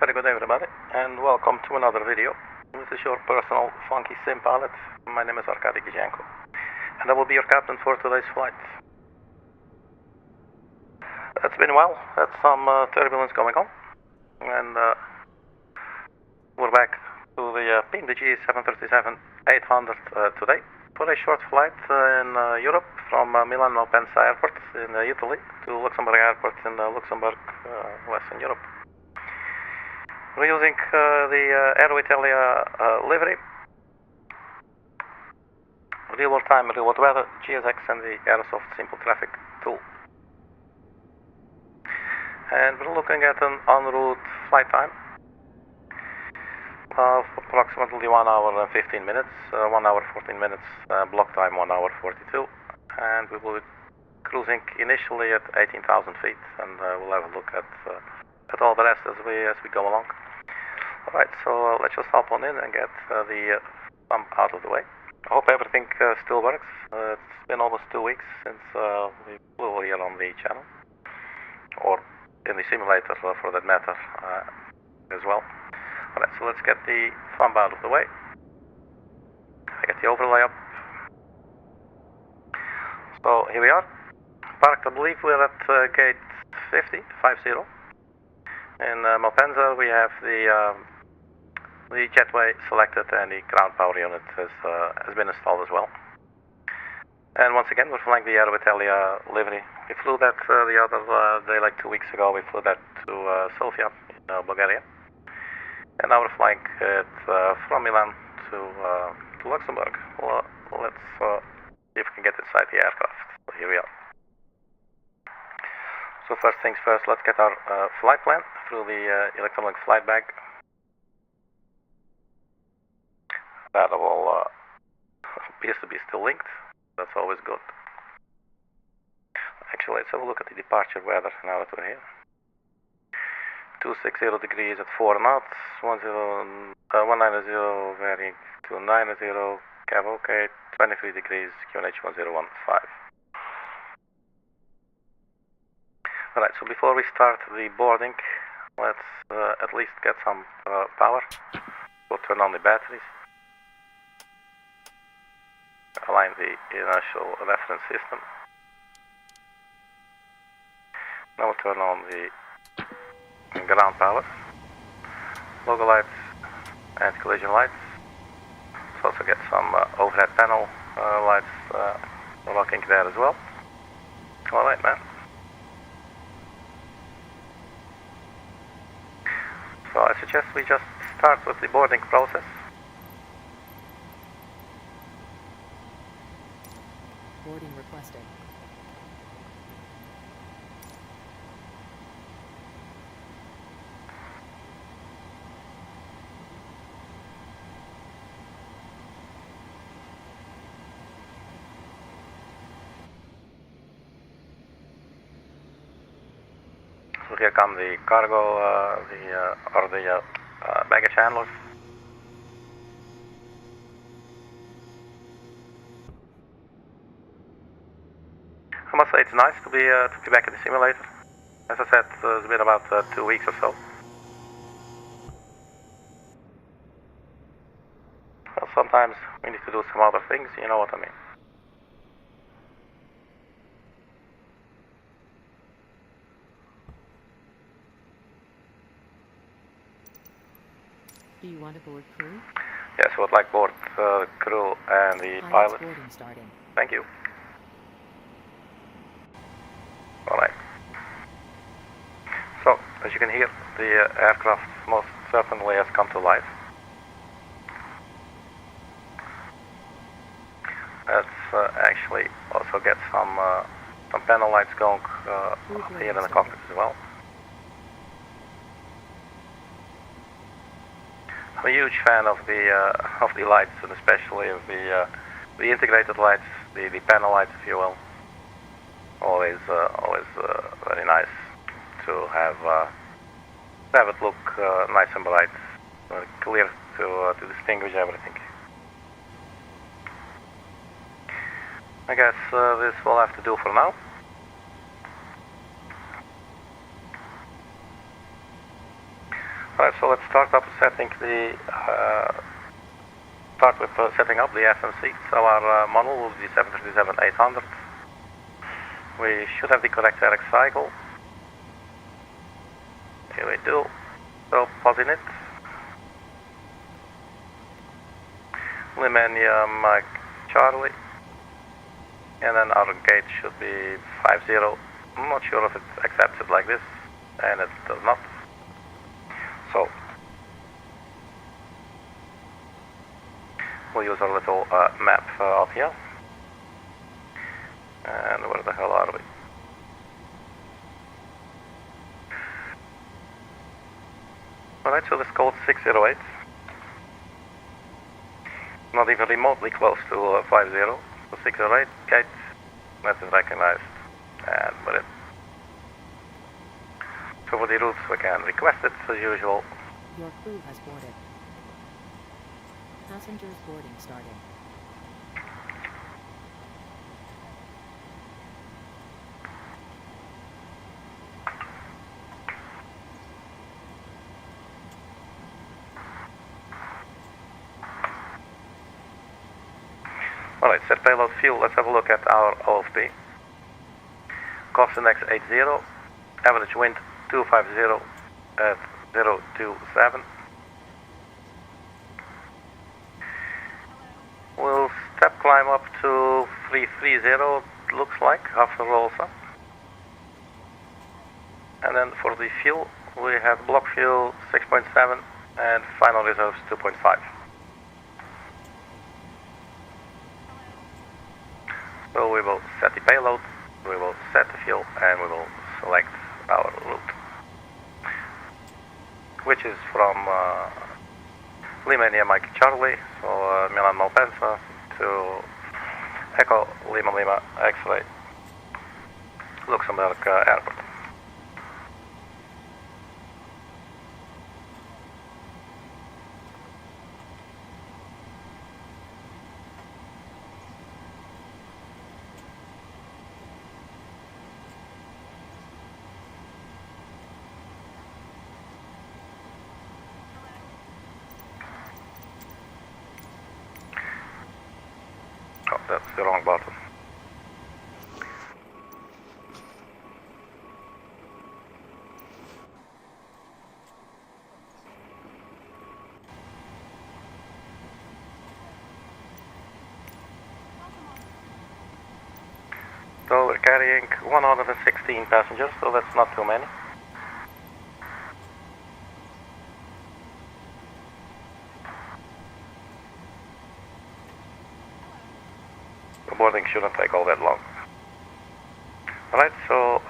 Very good everybody, and welcome to another video. This is your personal funky sim pilot. My name is Arkady Gidzenko, and I will be your captain for today's flight. It's been a while, had some turbulence going on, and we're back to the PMDG 737-800 today for a short flight in Europe from Milan Malpensa Airport in Italy to Luxembourg Airport in Luxembourg, Western Europe. We're using the Aeroitalia livery, real-world time, real-world weather, GSX, and the Aerosoft simple traffic tool. And we're looking at an en route flight time of approximately 1 hour and 15 minutes, 1 hour 14 minutes, block time 1 hour 42, and we will be cruising initially at 18,000 feet, and we'll have a look at all the rest as we go along. Alright, so let's just hop on in and get the pump out of the way. I hope everything still works. It's been almost 2 weeks since we flew here on the channel, or in the simulator for that matter as well. Alright, so let's get the thumb out of the way. I get the overlay up. So here we are, parked. I believe we're at gate 50. In Malpensa we have the jetway selected, and the ground power unit has been installed as well. And once again, we're flying the Aeroitalia livery. We flew that the other day, like 2 weeks ago. We flew that to Sofia in Bulgaria. And now we're flying it from Milan to Luxembourg. Well, let's see if we can get inside the aircraft. So here we are. So first things first, let's get our flight plan through the electronic flight bag. That all appears to be still linked. That's always good. Actually, let's have a look at the departure weather now that we're here. 260 degrees at 4 knots, 190 varying to 90, cab OK, 23 degrees, QNH 1015. Alright, so before we start the boarding, let's at least get some power. We'll turn on the batteries. Align the inertial reference system. Now we'll turn on the ground power, logo lights, anti-collision lights. Let's also get some overhead panel lights locking there as well. Alright, man. So I suggest we just start with the boarding process. Boarding requested. So here come the cargo, the baggage handlers. I must say it's nice to be back in the simulator. As I said, it's been about 2 weeks or so. Well, sometimes we need to do some other things, you know what I mean. Do you want to board crew? Yes, I would like board crew and the pilot. Boarding starting. Thank you. Alright. So, as you can hear, the aircraft most certainly has come to life. Let's actually also get some panel lights going here in the cockpit as well. I'm a huge fan of the lights, and especially of the integrated lights, the panel lights, if you will. Always very nice to have it look nice and bright, clear to distinguish everything. I guess this will have to do for now. Alright, So let's start up setting the setting up the FMC. So our model will be 737-800. We should have the correct RX cycle. Here we do. So pausing it. Millennium Mike Charlie. And then our gate should be 50. I'm not sure if it accepts it like this, and it does not. So we'll use our little map out here. And where the hell are we? Alright, so this code 608. Not even remotely close to 50. So 608, gate, that is recognized. And we're in. So for the routes we can request it as usual. Your crew has boarded. Passengers boarding starting. Alright, set payload fuel. Let's have a look at our OFP. Cost index 80, average wind 250 at 027. We'll step climb up to 330, looks like, after ROLSA. And then for the fuel, we have block fuel 6.7 and final reserves 2.5. So we will set the payload, we will set the fuel, and we will select our route, which is from Lima India Mike Charlie, so Milan Malpensa to Echo Lima Lima X-ray Luxembourg Airport. Oh, that's the wrong button. So we're carrying 116 passengers, so that's not too many. The boarding shouldn't take all that long. Alright, so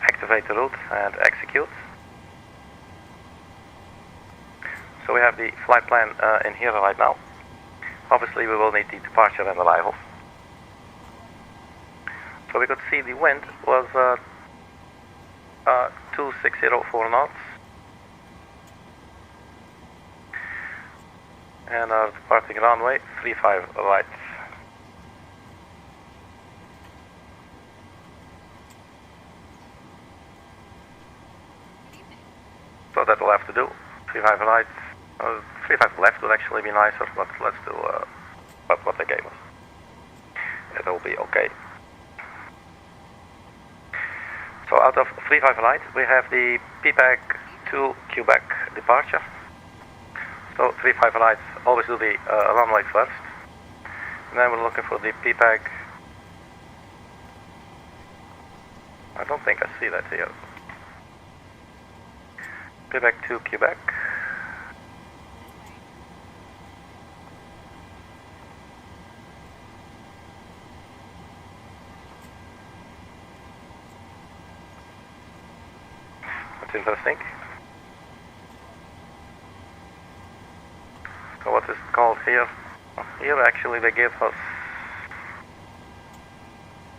activate the route and execute. So we have the flight plan in here right now. Obviously we will need the departure and arrival. So we could see the wind was 2604 knots. And our departing runway 35 right. So that will have to do. 35 right. 35 left would actually be nicer, but let's do what they gave us. It'll be okay. So out of 35 right, we have the PEPAG to Quebec departure. So 35 right, always do the runway first. And then we're looking for the PEPAG. I don't think I see that here. PEPAG to Quebec. That's interesting. So what is it called here? Here actually they gave us...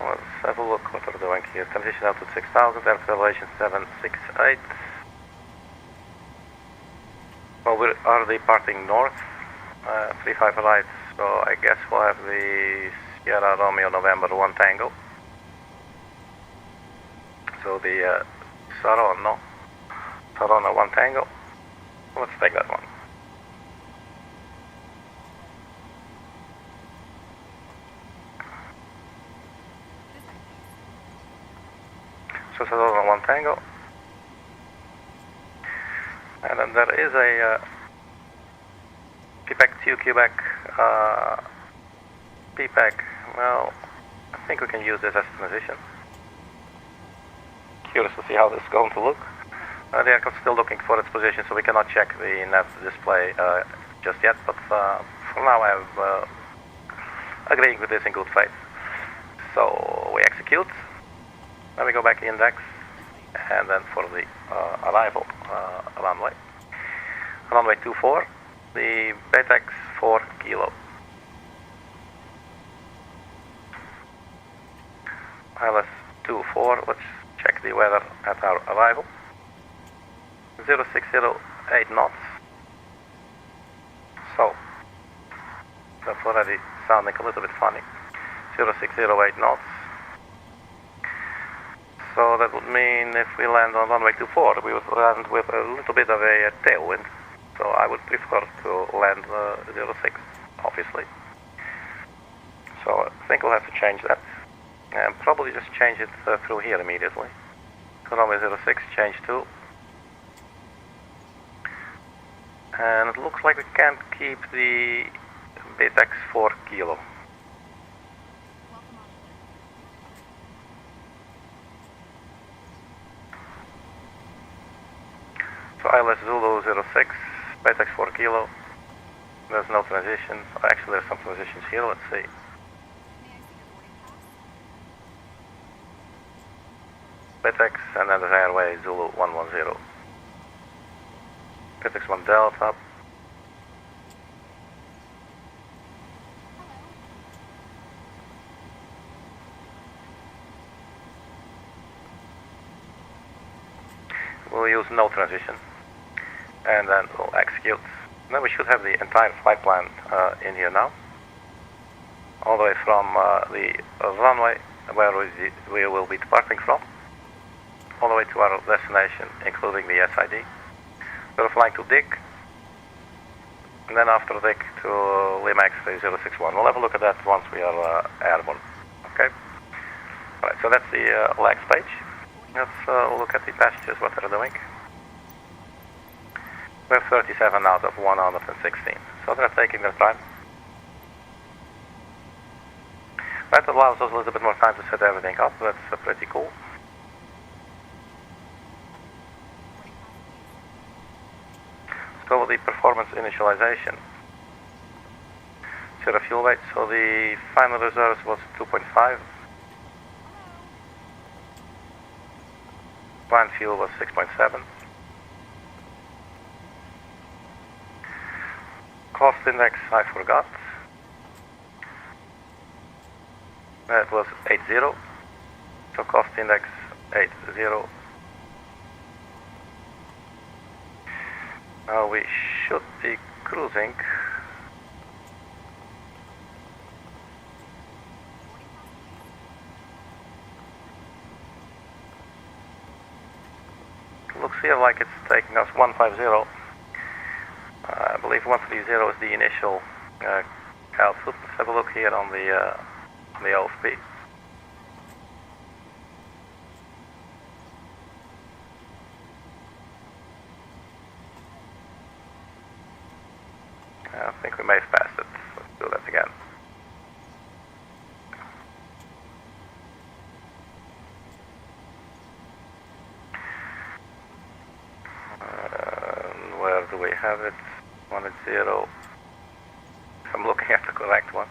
Let's have a look what they're doing here. Transition altitude 6000, air elevation 768. Well, we are departing north, 35 right, so I guess we'll have the Sierra Romeo November 1 Tango. So the Saronno 1 Tango, Let's take that one. So it's on 1 Tango. And then there is a PEPAG 2 Quebec PEPAG. Well, I think we can use this as a transition. Curious to see how this is going to look. The aircraft is still looking for its position, so we cannot check the nav display just yet, but for now I'm agreeing with this in good faith. So we execute, then we go back to index, and then for the arrival runway. Runway 24, the BETEX 4 kilo. ILS 24, let's check the weather at our arrival. 0608 knots. So, that's already sounding a little bit funny. 0608 knots. So that would mean if we land on runway 24, we would land with a little bit of a tailwind. So I would prefer to land 06, obviously. So I think we'll have to change that. And probably just change it through here immediately. So runway 06, change to. And it looks like we can't keep the BETEX 4 kilo. So ILS Zulu 06, BETEX 4 kilo. There's no transition. Actually, there's some transitions here. Let's see. BETEX and then the airway Zulu 110. BETEX 1 Delta. We'll use no transition, and then we'll execute. Then we should have the entire flight plan in here now, all the way from the runway where we will be departing from, all the way to our destination, including the SID. We're flying to DIC, and then after DIC to LIMC 3061. We'll have a look at that once we are airborne. Okay. All right. So that's the LAX page. Let's look at the passengers, what they're doing. We have 37 out of 116, so they're taking their time. That allows us a little bit more time to set everything up. That's pretty cool. Let's go with the performance initialization. Zero fuel weight, so the final reserves was 2.5. Planned fuel was 6.7. Cost index, I forgot. That was 80. So cost index 80. Now we should be cruising. Looks here like it's taking us 150. I believe 130 is the initial output. Let's have a look here on the OFP. I think we may have passed it. Let's do that again. Where do we have it? 180. If I'm looking at the correct one.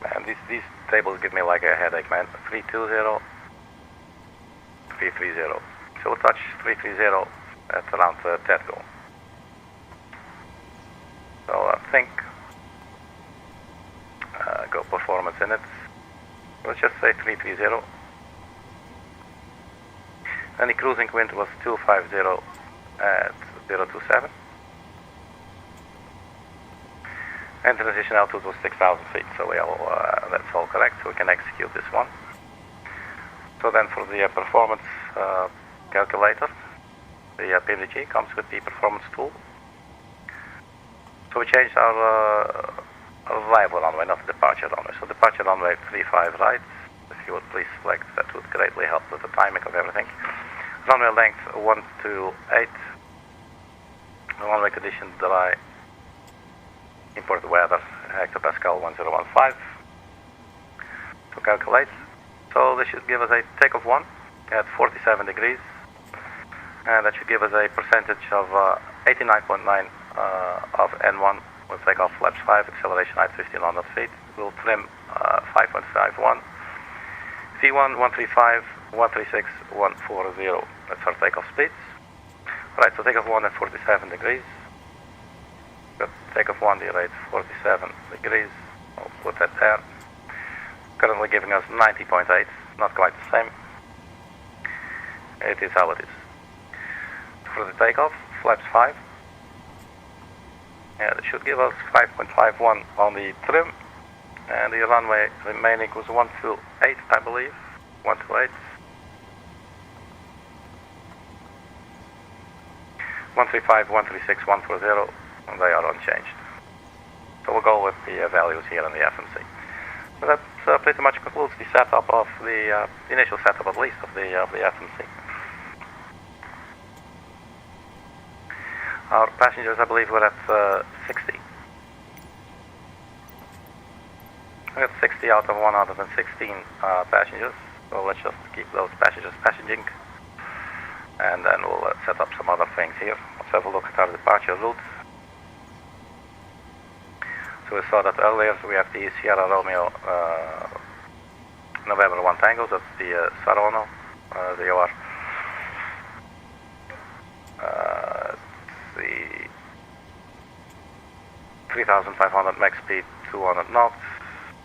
Man, these tables give me like a headache, man. 320, 330. So we'll touch 330 at around TEDGO. So I think go performance in it. Let's just say 330. And the cruising wind was 250 at 027. And transition altitude was 6,000 feet, so that's all correct, so we can execute this one. So then for the performance calculator, the PMDG comes with the performance tool. So we changed our arrival runway, not departure runway. So departure runway 35 right. If you would please select, that would greatly help with the timing of everything. Runway length 128. Runway condition dry. Import weather hectopascal 1015. To calculate. So this should give us a takeoff 1 at 47 degrees. And that should give us a percentage of 89.9 of N1. We'll take off flaps 5, acceleration height 1500 feet. We'll trim 5.51. V1, 135, 136, 140. That's our takeoff speeds. Right, so takeoff 1 at 47 degrees. Got takeoff 1 here at 47 degrees. I'll put that there. Currently giving us 90.8, not quite the same. It is how it is. For the takeoff, flaps 5. Yeah, it should give us 5.51 on the trim. And the runway remaining was 128, I believe. 128. 135, 136, 140, and they are unchanged. So we'll go with the values here in the FMC. So that pretty much concludes the setup of the initial setup, at least, of the FMC. Our passengers, I believe, were at 60. We got 60 out of 116 passengers. So let's just keep those passengers passenging. And then we'll set up some other things here. Let's have a look at our departure route. So we saw that earlier, so we have the Sierra Romeo November 1 Tango, that's the Saronno, VOR. The 3,500 max speed, 200 knots,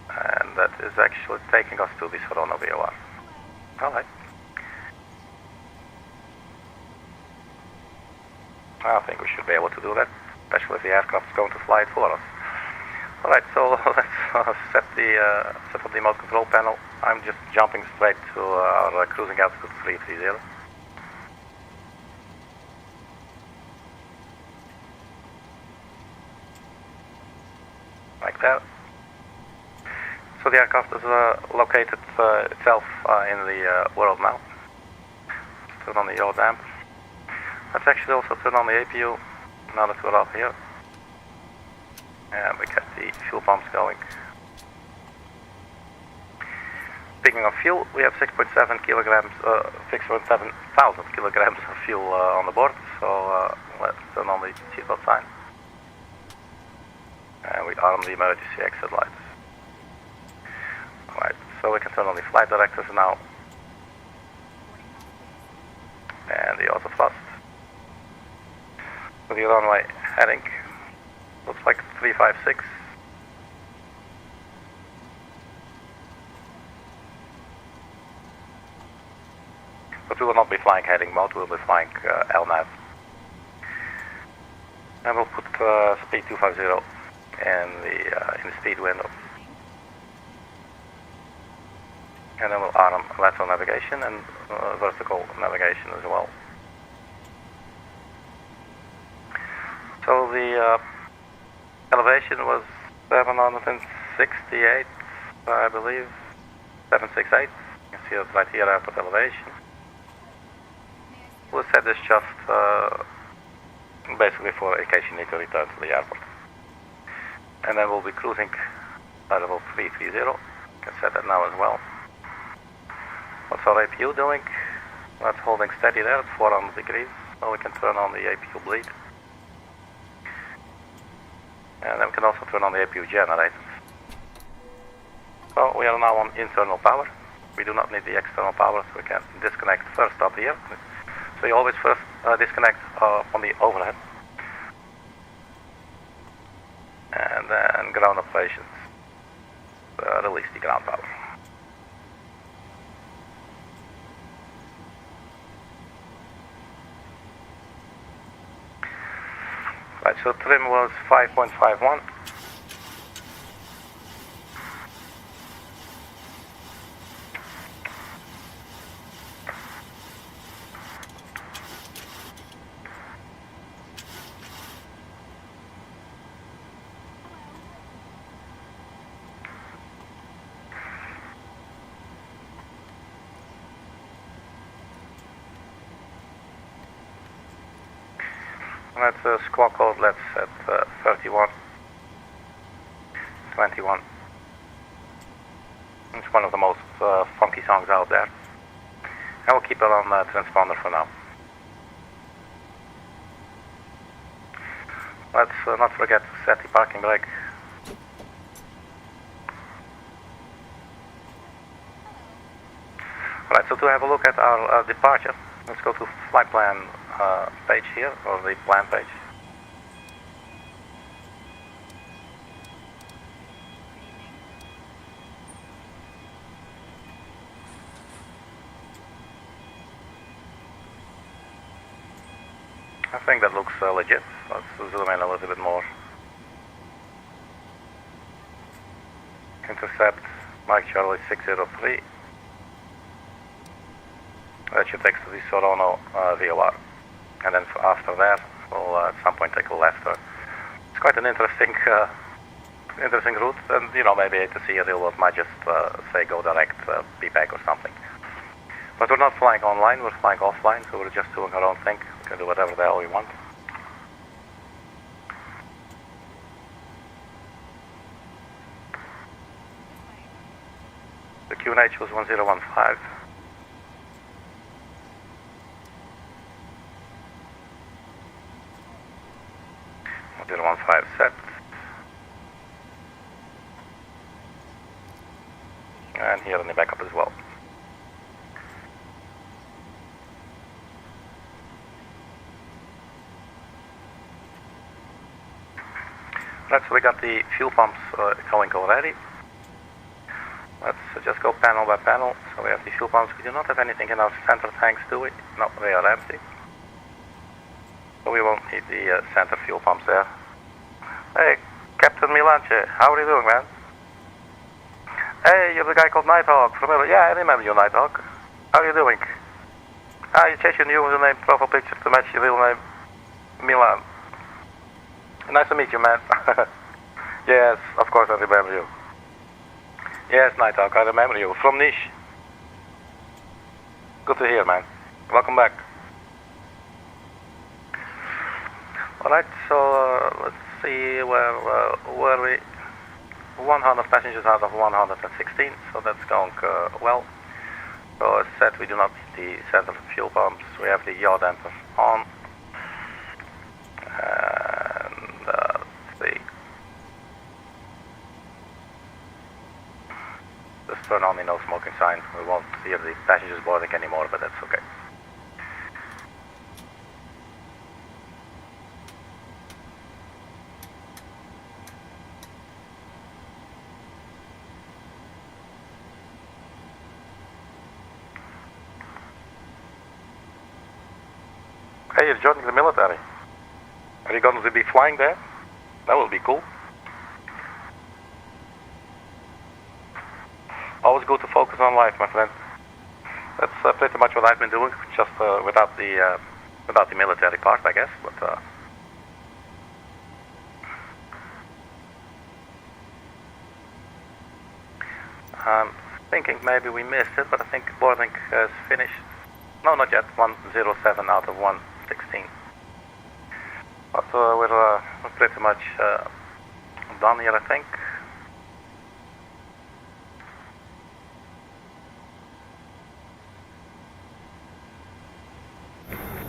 and that is actually taking us to the Saronno VOR. Alright. I think we should be able to do that, especially if the aircraft is going to fly it for us. Alright, so let's set up the mode control panel. I'm just jumping straight to our cruising altitude 330. Like that. So the aircraft is located itself in the world now. Let's turn on the yaw damp. Let's actually also turn on the APU now that we're up here. And we get the fuel pumps going. Speaking of fuel, we have 6.7 kilograms, 6.7 thousand kilograms of fuel on the board. So let's turn on the seatbelt sign. And we arm the emergency exit lights. Alright, so we can turn on the flight directors now. And the auto thrust. With the runway heading, looks like 356. But we will not be flying heading mode, we will be flying LNAV. And we'll put speed 250 in the speed window. And then we'll arm lateral navigation and vertical navigation as well. So the elevation was 768, I believe, 768. You can see it right here, airport elevation. We'll set this just basically for in case you need to return to the airport. And then we'll be cruising at level 330. You can set that now as well. What's our APU doing? That's holding steady there at 400 degrees. So we can turn on the APU bleed. And then we can also turn on the APU generators. So we are now on internal power. We do not need the external power, so we can disconnect first up here. So you always first disconnect on the overhead. And then ground operations. Release the ground power. Right, so trim was 5.51. Let's squawk code, let's set 31. 21. It's one of the most funky songs out there. I will keep it on transponder for now. Let's not forget to set the parking brake. Alright, so to have a look at our departure, let's go to flight plan page here, or the plan page. I think that looks legit. Let's zoom in a little bit more. Intercept Mike Charlie 603. That should take to the Sorono VOR. And then after that, we'll at some point take a left. It's quite an interesting route, and you know, maybe to see a real world might just say go direct PEPAG or something. But we're not flying online, we're flying offline, so we're just doing our own thing. We can do whatever the hell we want. The QNH was 1015. Set. And here in the backup as well. Right, so we got the fuel pumps going already. Let's just go panel by panel. So we have the fuel pumps. We do not have anything in our center tanks, do we? No, they are empty. So we won't need the center fuel pumps there. Hey, Captain Milan, how are you doing, man? Hey, you're the guy called Nighthawk. Remember? Yeah, I remember you, Nighthawk. How are you doing? You changed your name profile picture to match your real name, Milan. Nice to meet you, man. Yes, of course I remember you. Yes, Nighthawk, I remember you. From Niche. Good to hear, man. Welcome back. Alright, so let's see where were we? 100 passengers out of 116, so that's going well. So as said, we do not need the center fuel pumps. We have the yaw damper on. And let's see. Just turn on the no smoking sign. We won't hear the passengers boarding anymore, but that's okay. Hey, you're joining the military. Are you going to be flying there? That will be cool. Always good to focus on life, my friend. That's pretty much what I've been doing, just without the military part, I guess. But I'm thinking maybe we missed it, but I think boarding has finished. No, not yet. 107 out of 116. But we're pretty much done here, I think.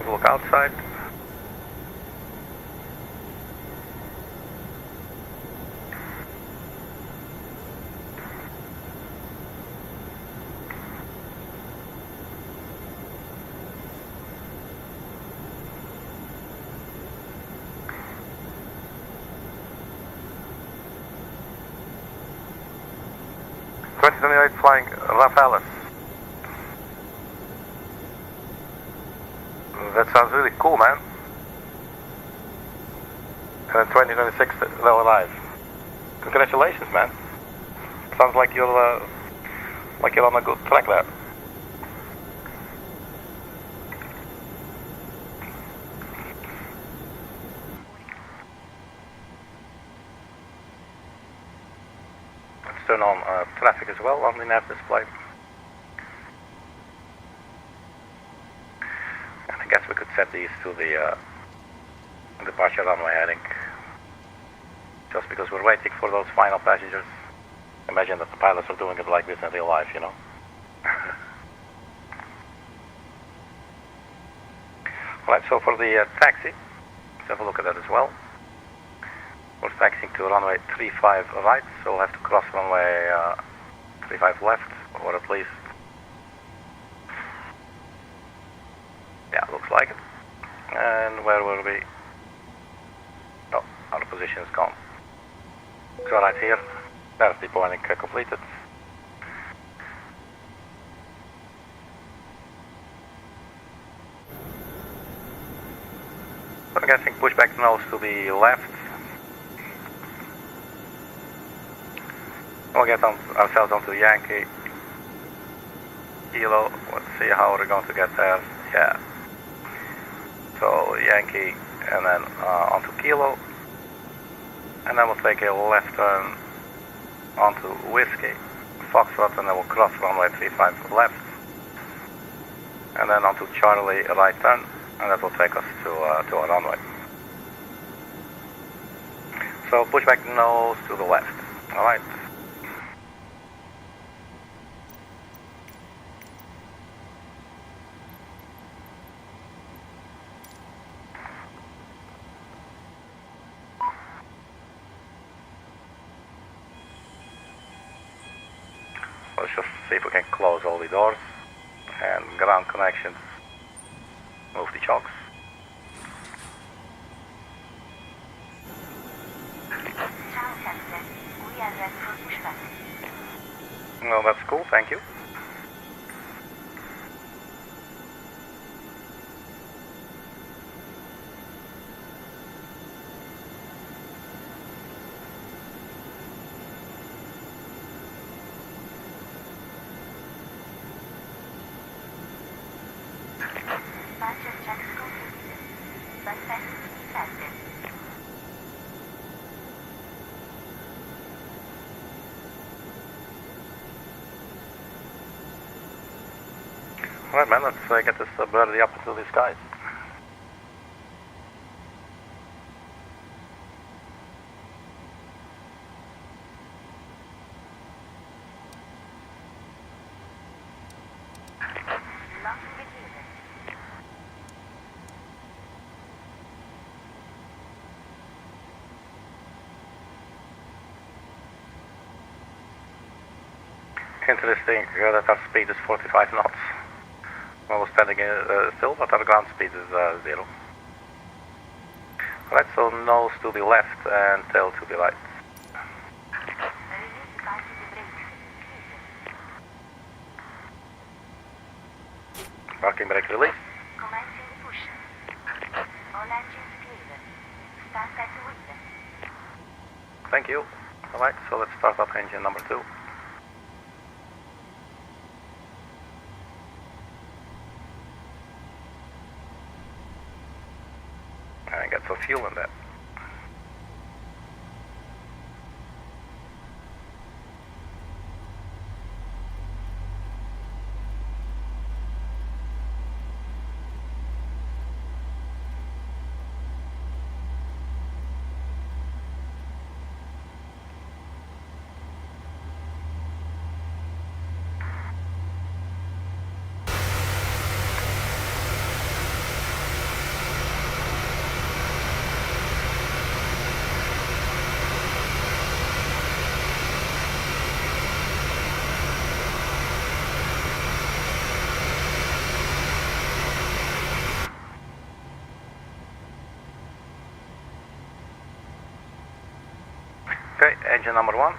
We'll look outside. Flying Rafales. That sounds really cool, man. And in 2026 they'll arrive. Congratulations, man. Sounds like you're on a good track there. Turn on traffic as well on the nav display. And I guess we could set these to the departure runway heading. Just because we're waiting for those final passengers. Imagine that the pilots are doing it like this in real life, you know. Alright, so for the taxi, let's have a look at that as well. We're taxiing to runway 35 right, so we'll have to cross runway 35 left, or at least, yeah, looks like it. And where were we? Oh, our position is gone. So right here, there's the boarding completed. So I'm guessing pushback nose to the left. We'll get ourselves onto Yankee. Kilo, let's see how we're going to get there. Yeah. So Yankee and then onto Kilo. And then we'll take a left turn onto Whiskey, Foxtrot, and then we'll cross runway 35 left. And then onto Charlie, right turn, and that will take us to our runway. So pushback nose to the left. Alright. Let's just see if we can close all the doors and ground connections. Move the chocks. No, that's cool, thank you. Alright man, let's get this birdie up into the skies. Interesting that our speed is 45 knots. Well, we're standing still, but our ground speed is 0. Alright, so nose to the left and tail to the right. Parking brake release. Thank you. Alright, so let's start up engine number 2. And get some fuel in that. Okay, engine number 1.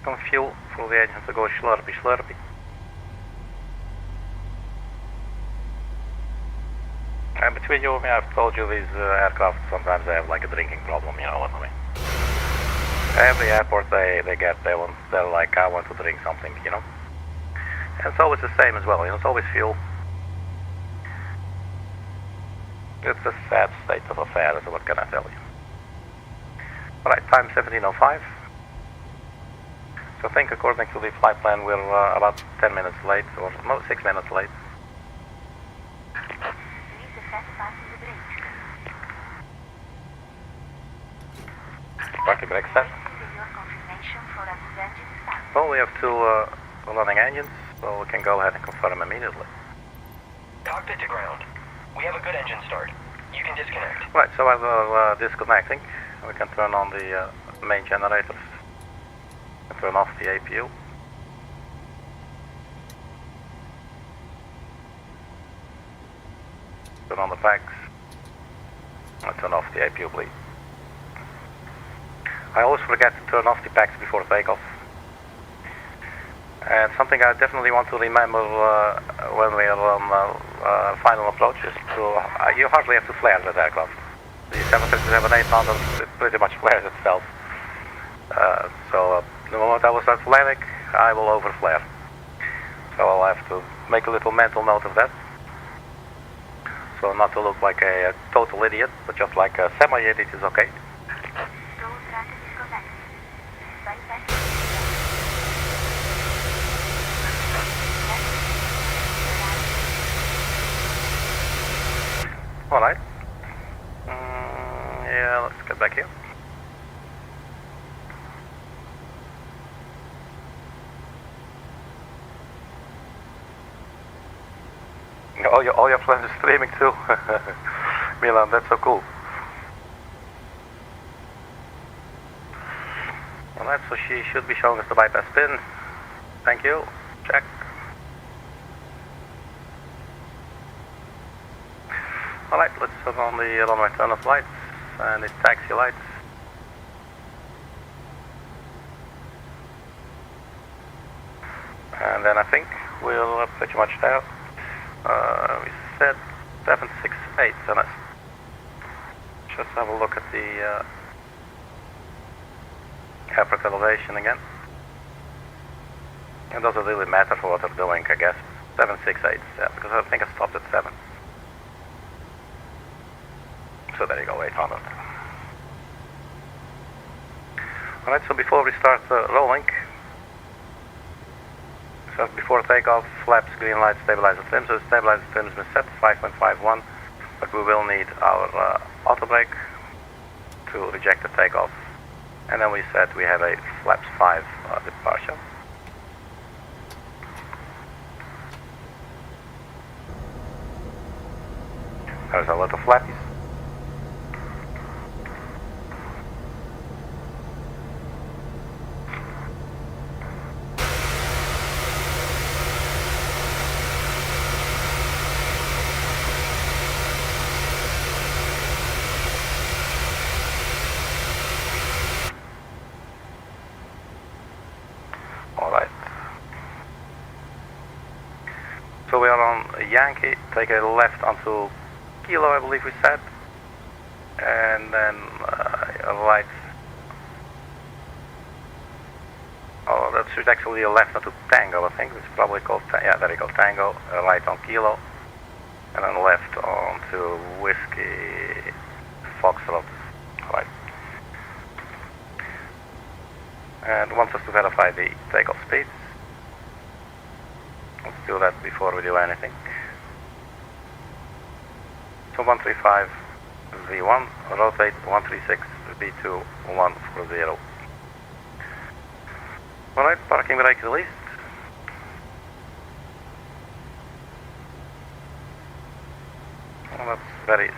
Some fuel for the engine to go slurpy slurpy. And between you and me, I've told you these aircraft sometimes they have like a drinking problem, you know what I mean? Every airport they're like, I want to drink something, you know? And it's always the same as well, you know, it's always fuel. It's a sad state of affairs, what can I tell you? Alright, time 17:05. So I think according to the flight plan we're about 10 minutes late, or no, 6 minutes late. Parking brake set. Well, we have two running engines, so we can go ahead and confirm immediately. Cockpit to ground. We have a good engine start. You can disconnect. Right, so as we're disconnecting, we can turn on the main generators and turn off the APU. Turn on the packs and turn off the APU, please. I always forget to turn off the packs before takeoff. And something I definitely want to remember when we are on final approach is to, you hardly have to flare that aircraft. The 737-800, it pretty much flares itself. So the moment I will start flaring, I will overflare. So I'll have to make a little mental note of that. So not to look like a total idiot, but just like a semi-idiot is okay. Alright. Yeah, let's get back here. All your friends are streaming too. Milan, that's so cool. Alright, so she should be showing us the bypass pin. Thank you. Check. Alright, let's turn on the runway turn-off lights and the taxi lights. And then I think we're pretty much there. We said 768, so let's just have a look at the airport elevation again. It doesn't really matter for what we're doing, I guess. 768, yeah, because I think I stopped at 7. So there you go, 800. Alright, so before we start rolling, so before takeoff, flaps, green light, stabilizer trim. So the stabilizer trim has been set to 5.51, but we will need our auto brake to reject the takeoff. And then we said we have a flaps 5 departure. There's a lot of flappies. So we are on Yankee, take a left onto Kilo, I believe we said, and then a right. Oh, that should actually be a left onto Tango, I think. It's probably called, yeah, there you go, Tango, a right on Kilo, and then left onto Whiskey Foxtrot, right. And wants us to verify the takeoff speeds. Let's do that before we do anything. So 135 V1, rotate 136 B2 140. Alright, parking brake released. Well, that's very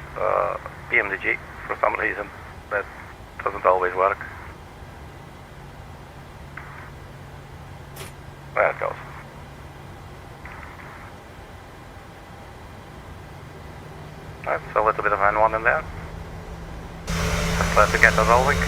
PMDG for some reason. That doesn't always work. There it goes. Right, so a little bit of N1 in there. Just let it get it rolling.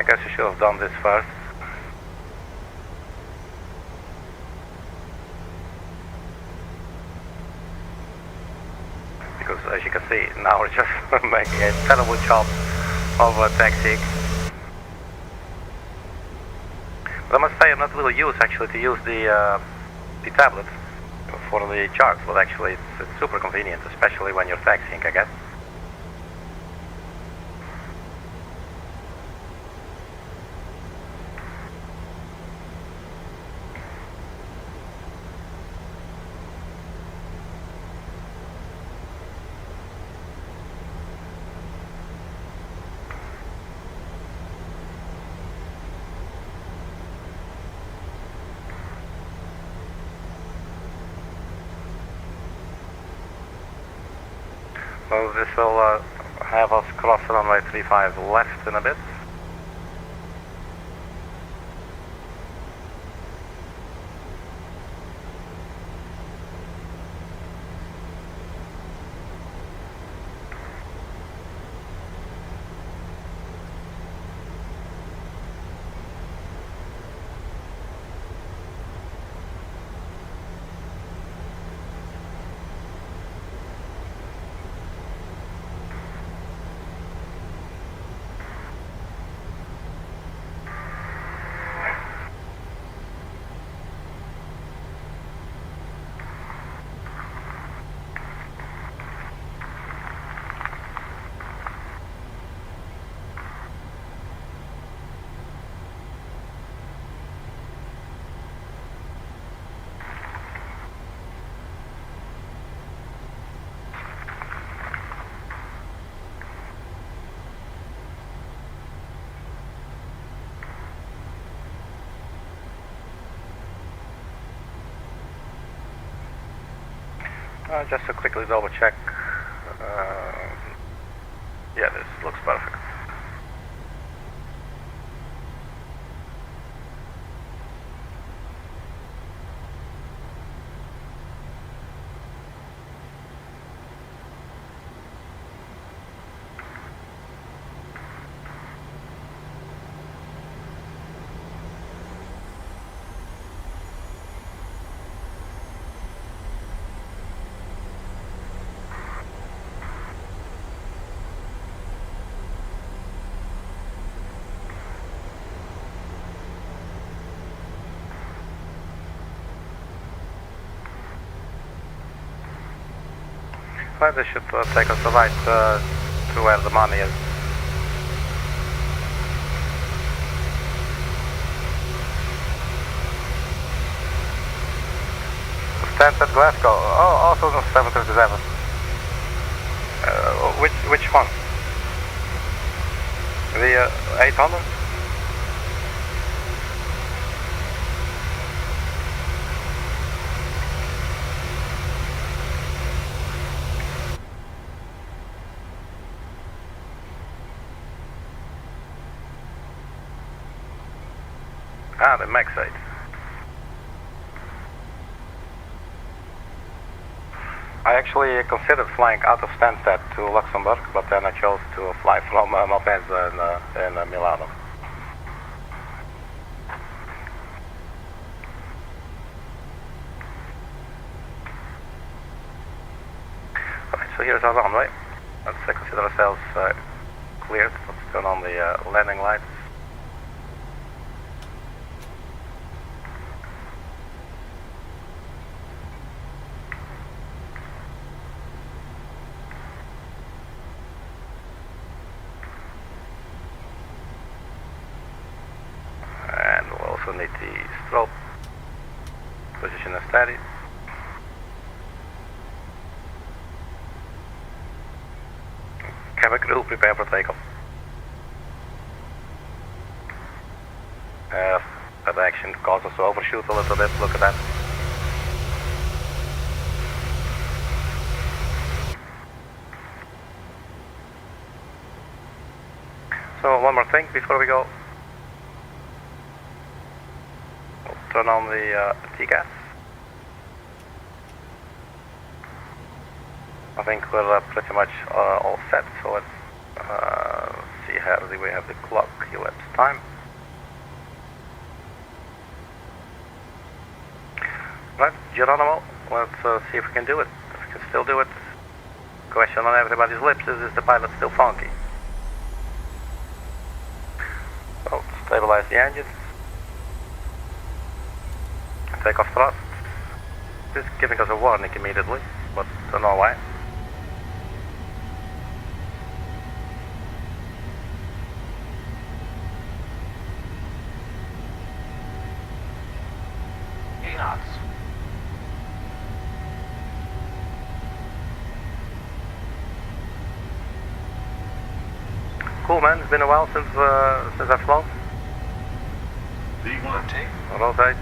guess you should have done this first. Because as you can see, now we're just making a terrible job of taxiing. But I must say I'm not really used actually to use the tablet for the charts, but actually it's super convenient, especially when you're taxiing, I guess. So this will have us cross runway 35 left in a bit. Just to quickly double check. Yeah, this looks perfect. Right, this should take us right to where the money is. Stands at Glasgow. Oh, also 737. Which one? The 800? Ah, the max 8. I actually considered flying out of Stansted to Luxembourg, but then I chose to fly from Malpensa in Milan. Alright, so here's our runway. Let's consider ourselves cleared. Let's turn on the landing lights. Need the strobe position as steady. Cabin crew, prepare for takeoff. That action caused us to overshoot a little bit, look at that. So one more thing before we go. Turn on the T-gas. I think we're pretty much all set, so let's see how do we have the clock elapsed time. Right, Geronimo, let's see if we can do it. If we can still do it. Question on everybody's lips is the pilot still funky? So, stabilize the engines. Take off thrust. This is giving us a warning immediately, but don't know why. Cool, man. It's been a while since I've flown. Rotate. Rotate.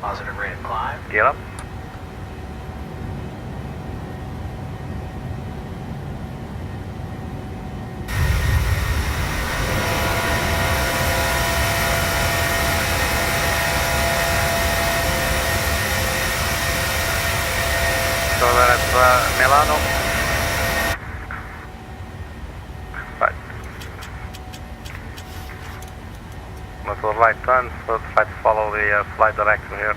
Positive rate of climb. Gear up. So that's Milano. Right. Little right turn, so try to follow the flight director here.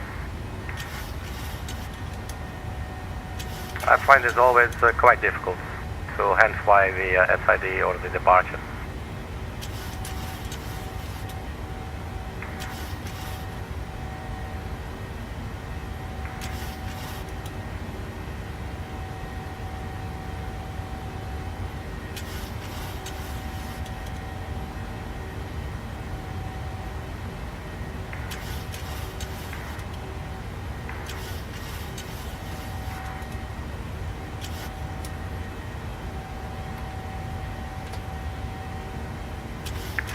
I find it always quite difficult to hand fly the SID or the departure.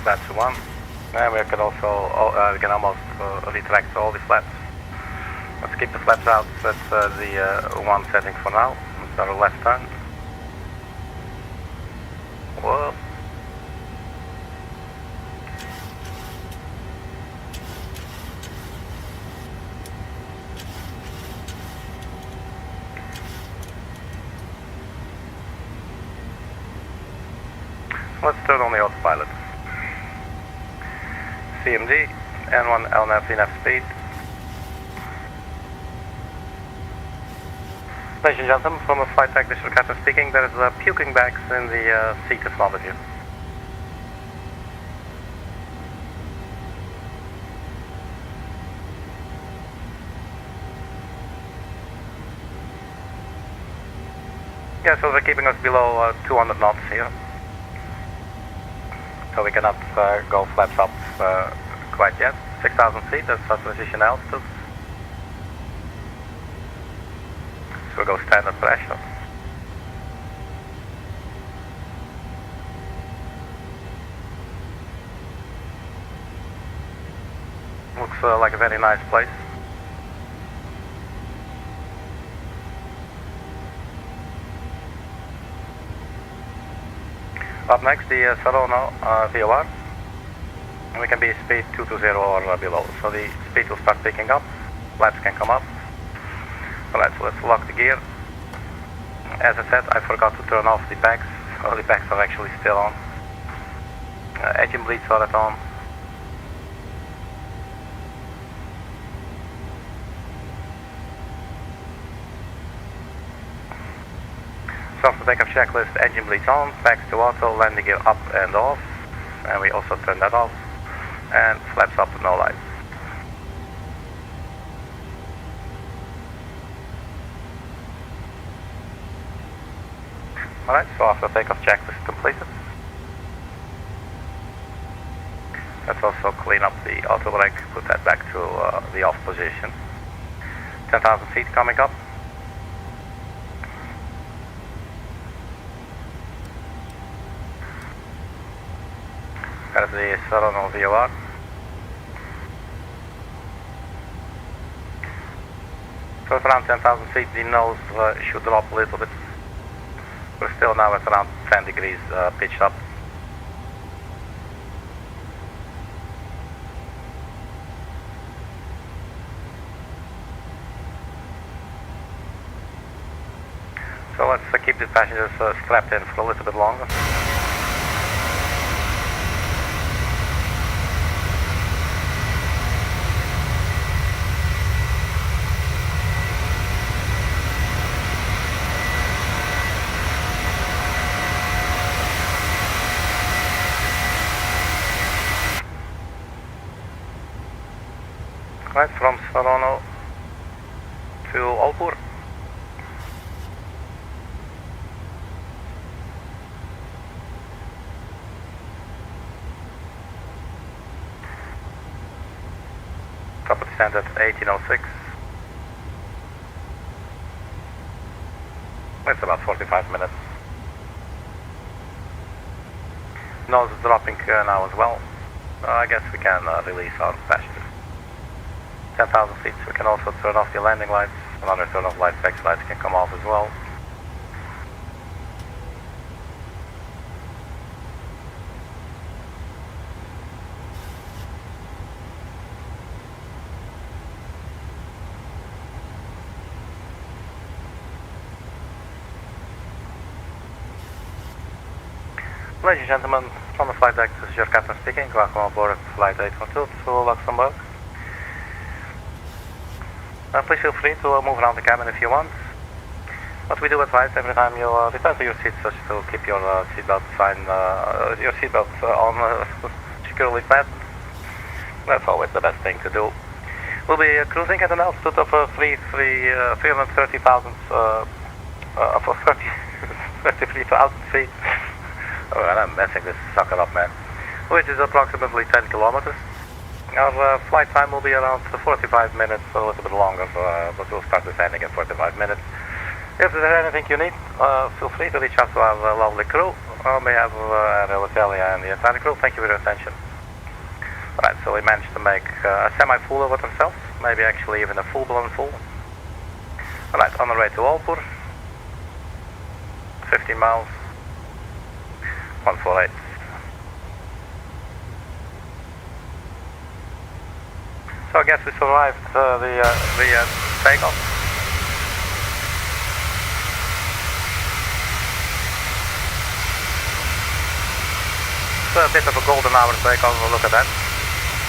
That's one. And we can also, we can almost retract all the flaps. Let's keep the flaps out. That's the one setting for now. It's our left turn. Whoa. Let's turn on the autopilot. CMD, N1 LNAV enough speed. Ladies and gentlemen, from a flight deck, this is Captain speaking. There is puking bags in the seat in front of you. Yeah, so they're keeping us below 200 knots here. So we cannot go flaps up quite yet. 6,000 feet, that's our transition altitude. So we go standard pressure. Looks like a very nice place. Up next, the Saronno VOR. And we can be speed 220 or below. So the speed will start picking up, flaps can come up. Alright, so let's lock the gear. As I said, I forgot to turn off the bags. So the bags are actually still on. Engine bleeds are at on. So after takeoff checklist, engine bleeds on, bags to auto, landing gear up and off. And we also turn that off. And flaps up to no lights. Alright, so after takeoff checklist completed. Let's also clean up the auto brake, put that back to the off position. 10,000 feet coming up. There's the Saronno VOR. So it's around 10,000 feet, the nose should drop a little bit. We're still now at around 10 degrees pitched up. So So let's keep the passengers strapped in for a little bit longer. Right, from Saronno to Alpur. Top of descent at 1806. It's about 45 minutes. Nose is dropping now as well. I guess we can release our passengers. 10,000 feet, we can also turn off the landing lights. Another turn off lights, taxi lights can come off as well. Ladies and gentlemen, from the flight deck, this is your captain speaking. Welcome aboard flight 812 to Luxembourg. Please feel free to move around the cabin if you want. But we do advise every time you return to your seat, such to keep your seatbelt on securely fastened. That's always the best thing to do. We'll be cruising at an altitude of 330,000 for 33,000 feet. Oh, and I'm messing this sucker up, man. Which is approximately 10 kilometers. Our flight time will be around 45 minutes, a little bit longer, but we'll start descending in 45 minutes. If there's anything you need, feel free to reach out to our lovely crew. On behalf of Aeroitalia and the entire crew, thank you for your attention. Alright, so we managed to make a semi-full of it ourselves, maybe actually even a full-blown full. Alright, on the way to Alpur, 15 miles, 148. So I guess we survived the takeoff. It's a bit of a golden hour takeoff, look at that.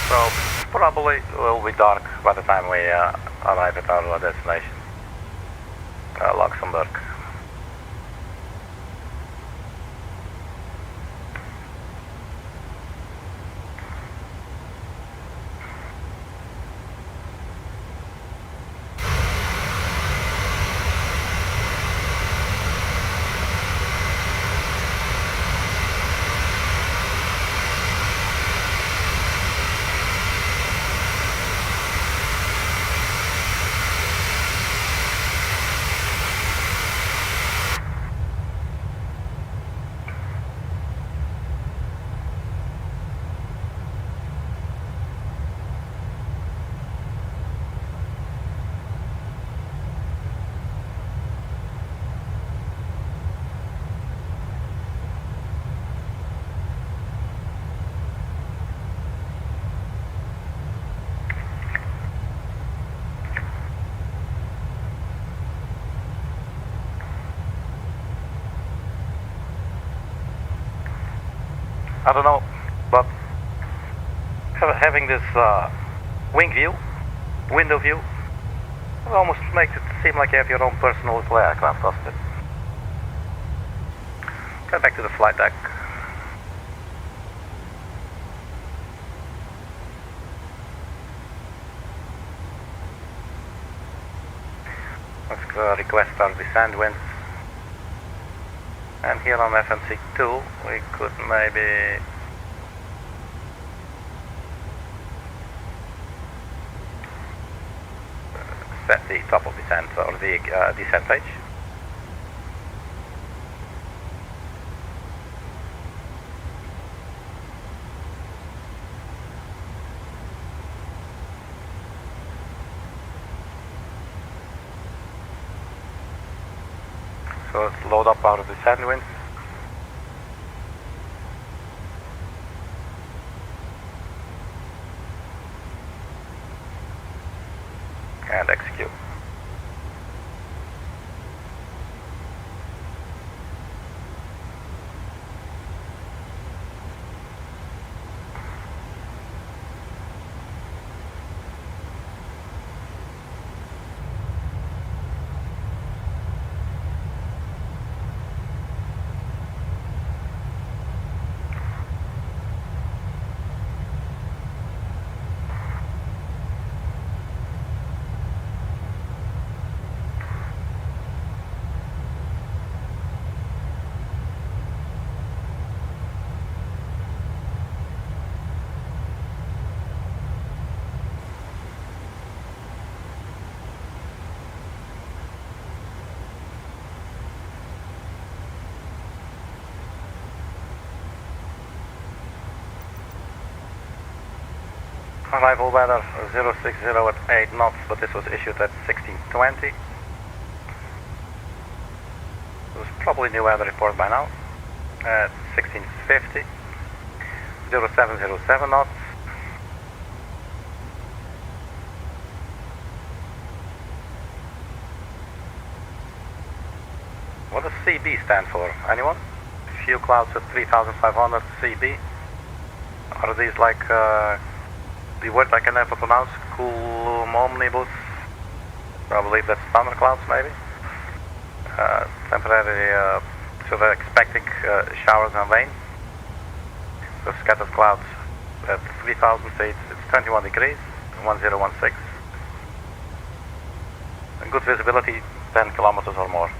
So probably will be dark by the time we arrive at our destination, Luxembourg. I don't know, but having this window view, it almost makes it seem like you have your own personal little aircraft, doesn't it? Go back to the flight deck. Let's request our descent winds. And here on FMC2, we could maybe set the top of descent or the descent page. So let's load up our descent winds. And execute. Arrival weather 060 at 8 knots, but this was issued at 1620. It was probably new weather report by now. At 1650. 0707 knots. What does CB stand for? Anyone? Few clouds at 3500 CB. Are these like the word I can never pronounce? Cumulomnibus? I believe that's thunderclouds maybe. Temporary, so they're expecting showers and rain. So scattered clouds at 3000 feet, it's 21 degrees, 1016. And good visibility, 10 kilometers or more.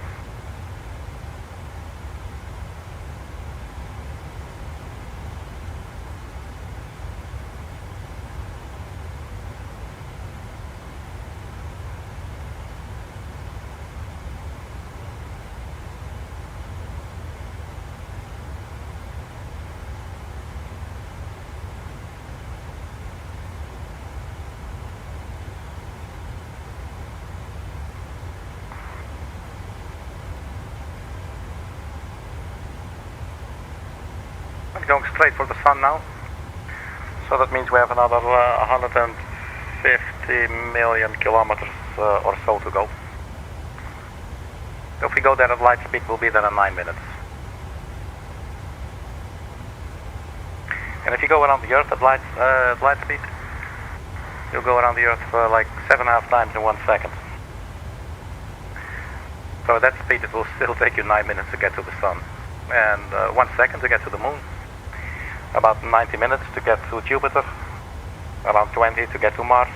Going straight for the sun now, so that means we have another 150 million kilometers or so to go. If we go there at light speed, we'll be there in 9 minutes. And if you go around the Earth at light speed, you'll go around the Earth like 7.5 times in 1 second. So at that speed, it will still take you 9 minutes to get to the sun, and 1 second to get to the moon. About 90 minutes to get to Jupiter, around 20 to get to Mars.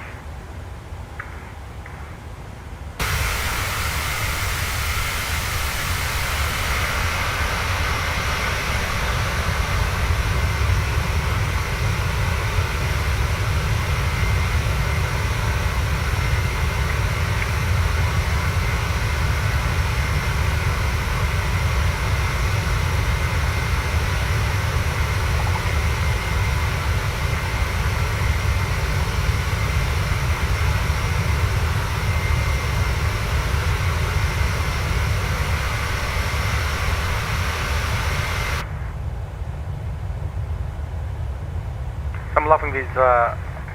I'm loving these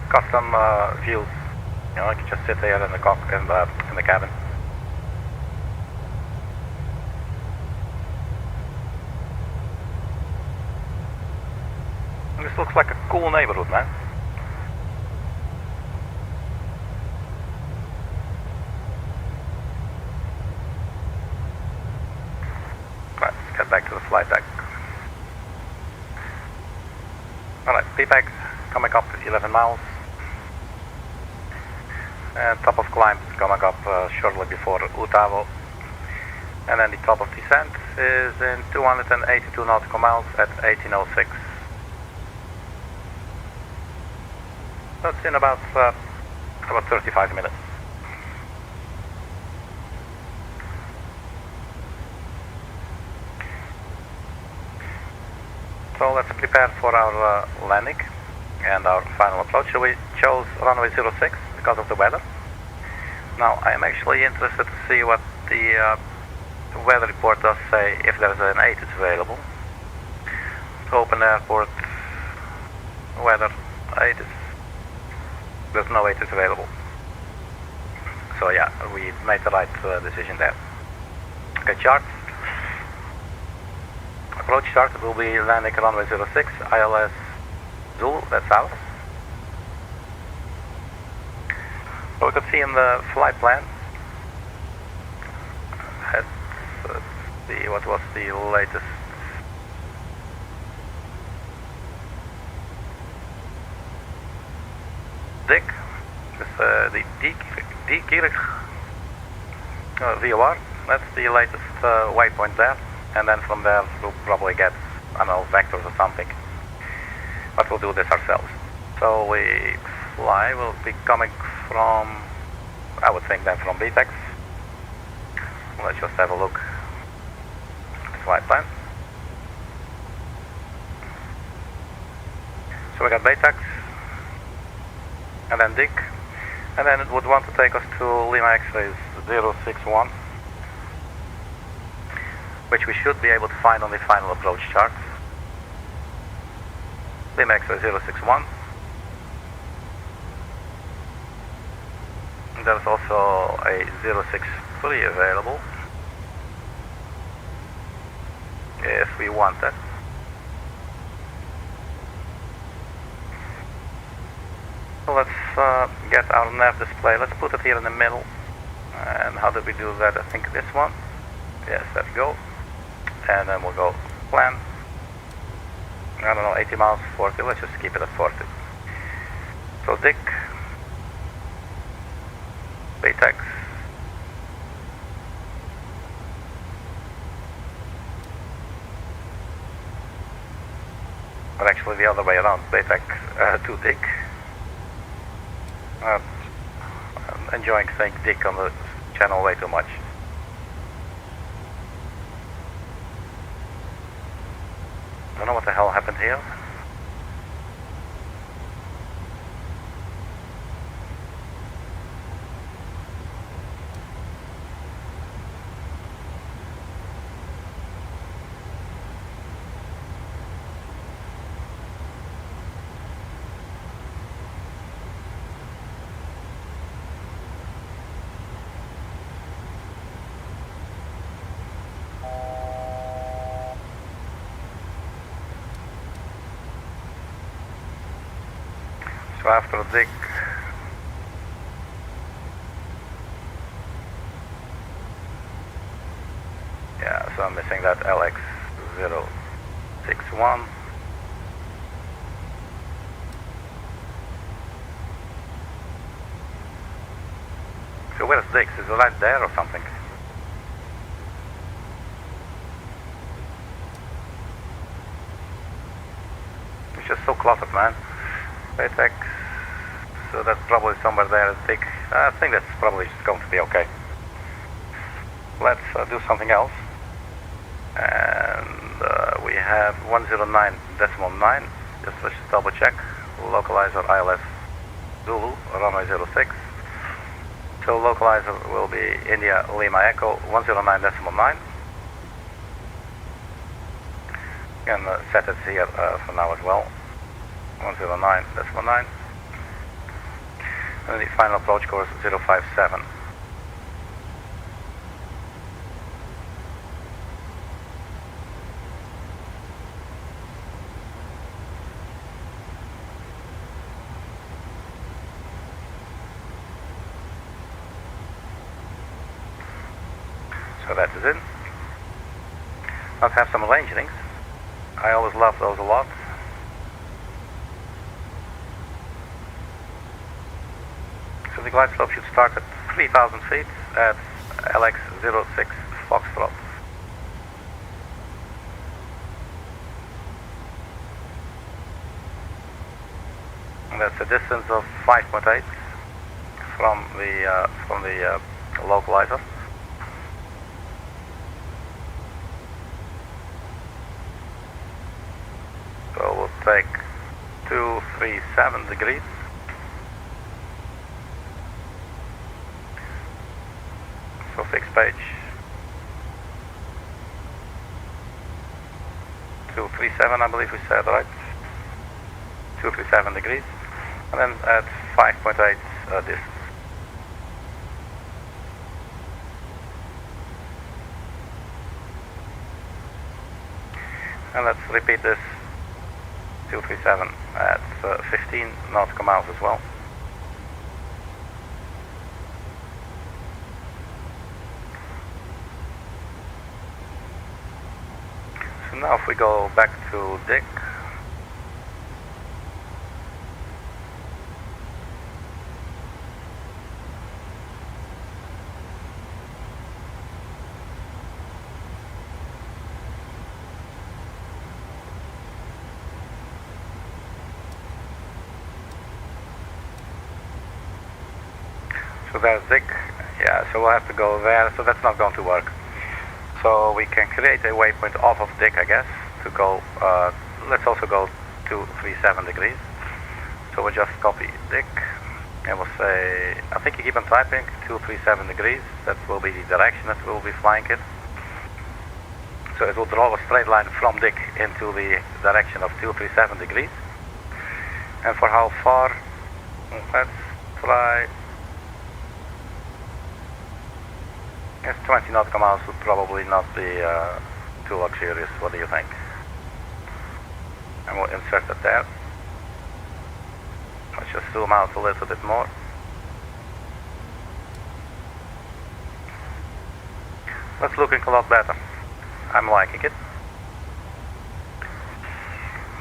custom views. You know, I can just sit there in the in the cabin. And this looks like a cool neighborhood, man. Right, let's get back to the flight deck. Alright, PEPAG coming up 11 miles. And top of climb is coming up shortly before Utavo. And then the top of descent is in 282 nautical miles at 1806. So it's in about 35 minutes. So let's prepare for our landing and our final approach. So we chose runway 06 because of the weather. Now I am actually interested to see what the weather report does say if there's an ATIS available. To open airport, weather, ATIS. There's no ATIS available. So yeah, we made the right decision there. Okay, chart. Approach chart, it will be landing runway 06, ILS Zul, that's south. So we could see in the flight plan, what was the latest? DIC, the DIC VOR, that's the latest waypoint there. And then from there we'll probably get, I don't know, vectors or something. But we'll do this ourselves. So we fly, we'll be coming from, I would think then from BITBU. Let's just have a look at the flight plan. So we got BITBU. and then Dick, and then it would want to take us to Lima X-rays 061, which we should be able to find on the final approach chart. Lima X-ray 061. There's also a 063 available if we want that. So let's get our nav display. Let's put it here in the middle. And how did we do that? I think this one. Yes, let's go. And then we'll go plan. I don't know, 80 miles, 40. Let's just keep it at 40. So Dick, BETEX, or actually the other way around, BETEX to Dick. I'm enjoying saying Dick on the channel way too much. Don't know what the hell happened here. So after Dick, yeah, so I'm missing that LX 061. So where's Dick? Is it right there or something? It's just so cluttered, man. BETEX, so that's probably somewhere there. I think that's probably just going to be okay. Let's do something else. And we have 109.9. Let's just double check. Localizer ILS Zulu, runway 06. So localizer will be India Lima Echo 109.9. Can set it here for now as well. 109.9. And the final approach course 057. So that is it. Let's have some arrangements. I always love those a lot. So the glide slope should start at 3,000 feet at LX 06 Foxtrot. And that's a distance of 5.8 from the localizer. So we'll take 237 degrees. So fixed page 237, I believe we said, right? 237 degrees, and then at 5.8 distance. And let's repeat this 237 at 15 nautical miles as well. So now if we go back to Dick, so there's Dick, yeah, so we'll have to go there, so that's not going to work. So we can create a waypoint off of Dick, I guess, to go, let's also go to 37 degrees. So we'll just copy Dick, I will say, I think you keep on typing 237 degrees. That will be the direction that we'll be flying it. So it will draw a straight line from Dick into the direction of 237 degrees. And for how far? Let's fly. Yes, 20 nautical miles would probably not be too luxurious. What do you think? And we'll insert it there. Let's just zoom out a little bit more. That's looking a lot better. I'm liking it.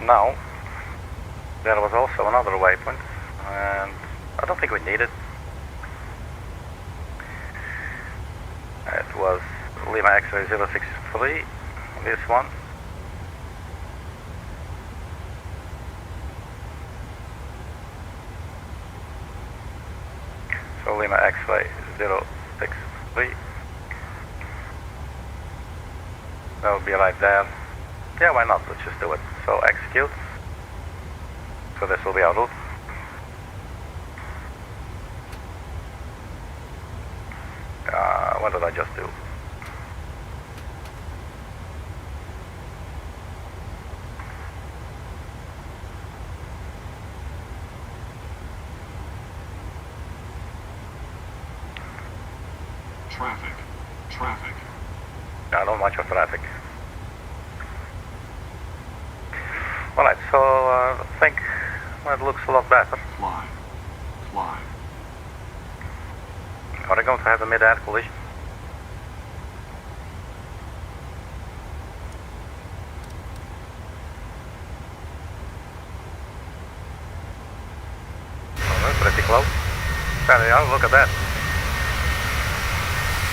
Now, there was also another waypoint, and I don't think we need it. It was Lima X-ray 063, this one. So Lima X-ray 063. That will be right there. Yeah, why not? Let's just do it. So execute. So this will be our route. What did I just do? Traffic. I don't much of traffic. Alright, so I think it looks a lot better. Fly. Are we going to have a mid-air collision? Oh, that's pretty close. There they are, look at that.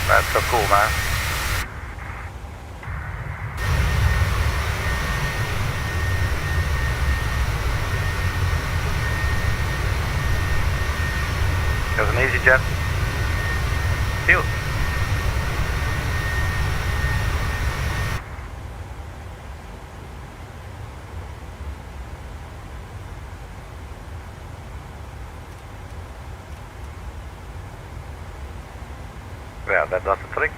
That's so cool, man. There's an easy jet. Cute. Yeah, that does the trick.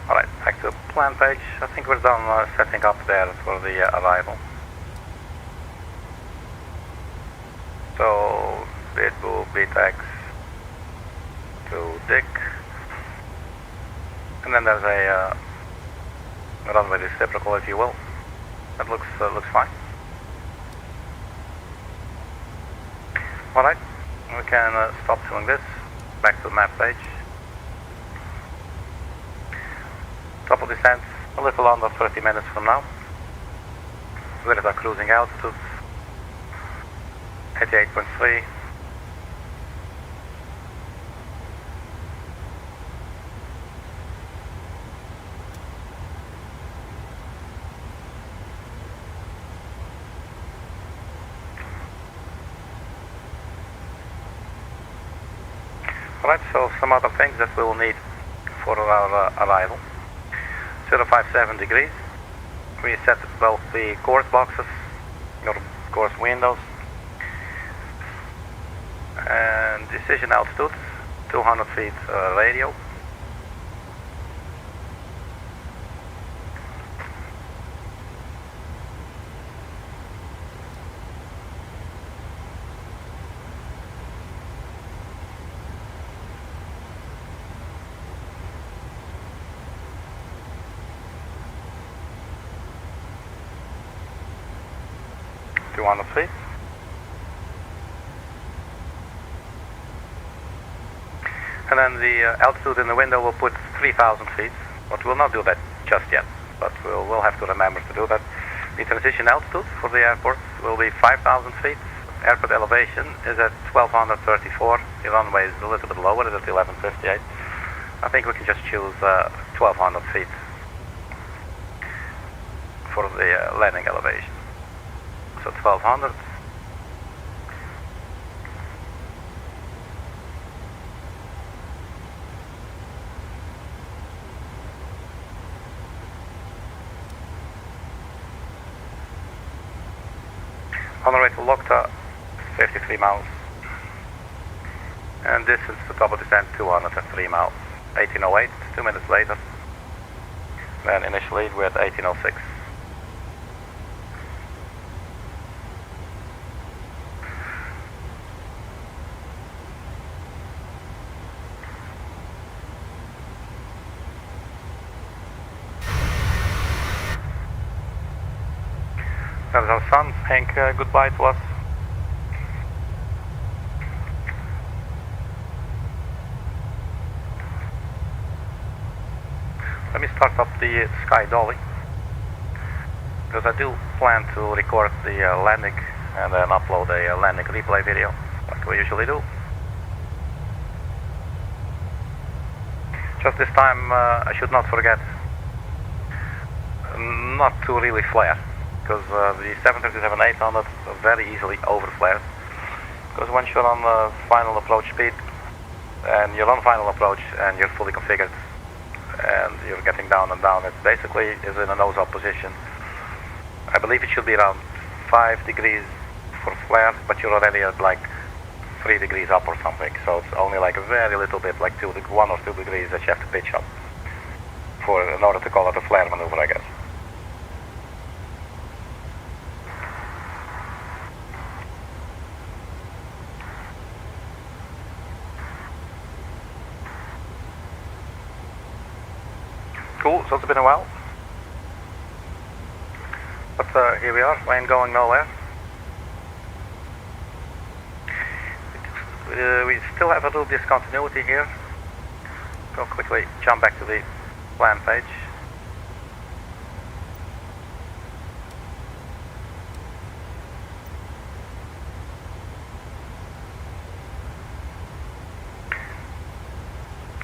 Alright, back to the plan page. I think we're done setting up there for the arrival. So, BITBU, BETEX to Dick. And then there's a runway reciprocal, if you will. That looks fine. Alright, we can stop doing this. Back to the map page. Top of descent, a little under 30 minutes from now. We're at our cruising altitude, 88.3. Alright, so some other things that we will need for our arrival. 057 degrees. We set both the course boxes, your course windows, and decision altitude, 200 feet radio. Feet. And then the altitude in the window will put 3,000 feet, but we'll not do that just yet, but we'll have to remember to do that. The transition altitude for the airport will be 5,000 feet. Airport elevation is at 1,234. The runway is a little bit lower, it's at 1158. I think we can just choose 1,200 feet for the landing elevation. So 1,200. On the way to LOKTA, 53 miles. And distance to top of descent 203 miles. 1808, 2 minutes later. Then initially we're at 1806. There's our son saying goodbye to us. Let me start up the Sky Dolly, because I do plan to record the landing and then upload a landing replay video, like we usually do. Just this time I should not forget not to really flare, because the 737-800 very easily overflares, because once you're on final approach speed and you're on final approach and you're fully configured and you're getting down and down, it basically is in a nose-up position. I believe it should be around 5 degrees for flare, but you're already at like 3 degrees up or something, so it's only like a very little bit, like 1 or 2 degrees that you have to pitch up in order to call it a flare maneuver, I guess. Cool, so it's been a while. But here we are, we ain't going nowhere. We still have a little discontinuity here. So quickly jump back to the plan page.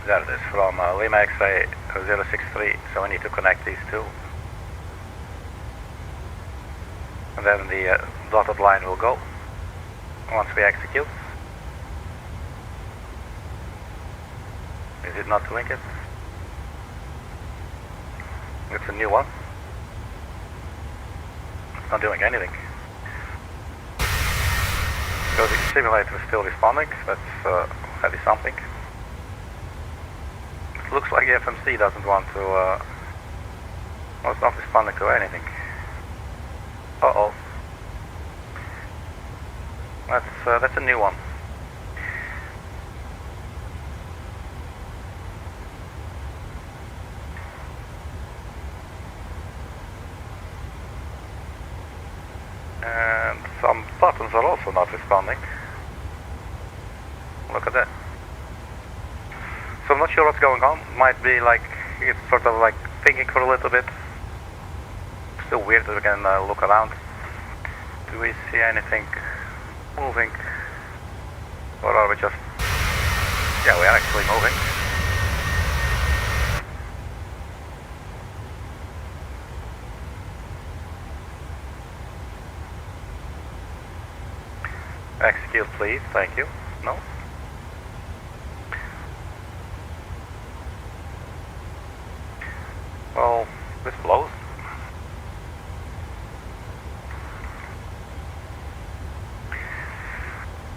There it is, from Lima X-ray 063, so we need to connect these two. And then the dotted line will go once we execute. Is it not doing it? It's a new one. It's not doing anything. So the simulator is still responding, that's heavy something. Looks like the FMC doesn't want to, well, it's not responding to anything. Uh-oh. That's a new one. And some buttons are also not responding. Look at that. So I'm not sure what's going on. Might be like it's sort of like thinking for a little bit. Still weird that we can look around. Do we see anything moving? Or are we just... Yeah, we are actually moving. Execute please, thank you. No? Well, this blows.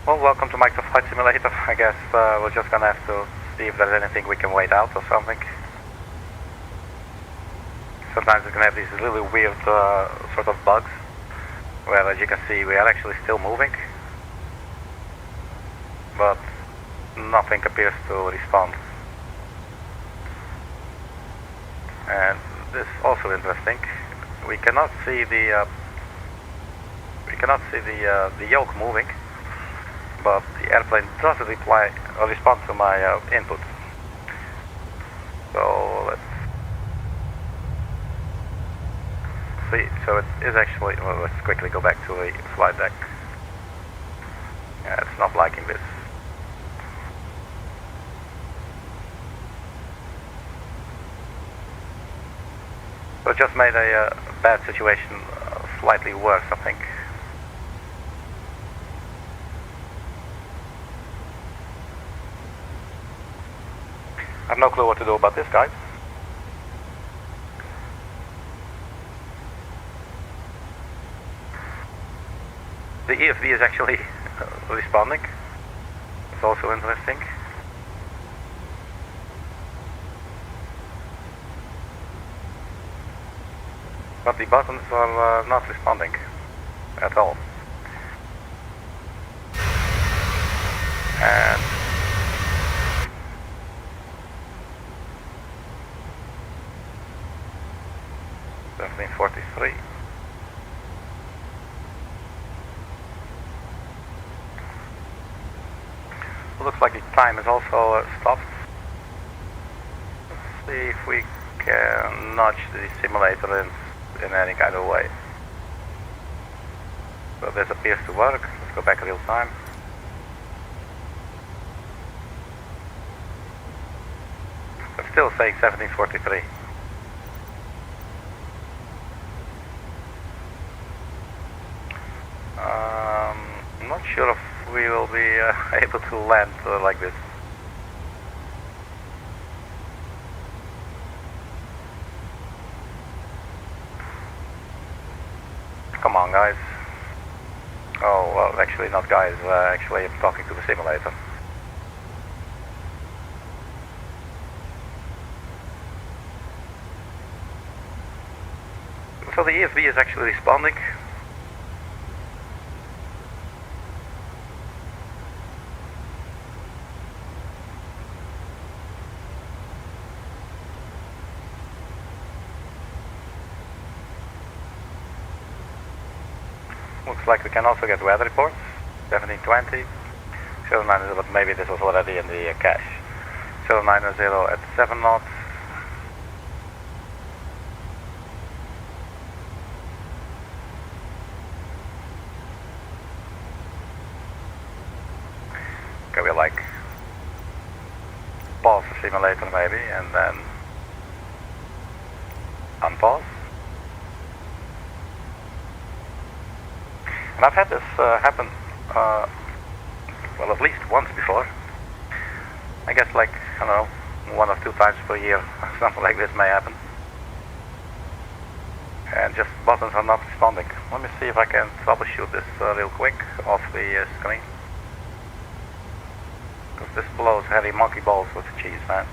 Well, welcome to Microsoft Flight Simulator. I guess we're just gonna have to see if there's anything we can wait out or something. Sometimes we can have these really weird sort of bugs, where as you can see we are actually still moving, but nothing appears to respond. And this is also interesting. We cannot see the yoke moving, but the airplane doesn't respond to my input. So let's see. So it is actually. Well, let's quickly go back to the flight deck. Yeah, it's not liking this. So it just made a bad situation slightly worse, I think. I have no clue what to do about this, guys. The EFV is actually responding. It's also interesting. But the buttons are not responding at all. And 1743. Looks like the time is also stopped. Let's see if we can nudge the simulator in any kind of way. So this appears to work. Let's go back real time. It's still saying 1743. I'm not sure if we will be able to land like this. Come on, guys. Oh, well, actually not guys, actually I'm talking to the simulator. So the ESB is actually responding. Looks like we can also get weather reports. 1720, 090, but maybe this was already in the cache. 090 at 7 knots. Okay, we like pause the simulator maybe and then unpause. And I've had this happen, well, at least once before. I guess like, I don't know, 1 or 2 times per year, something like this may happen. And just buttons are not responding. Let me see if I can troubleshoot this real quick off the screen. Because this blows heavy monkey balls with cheese, man.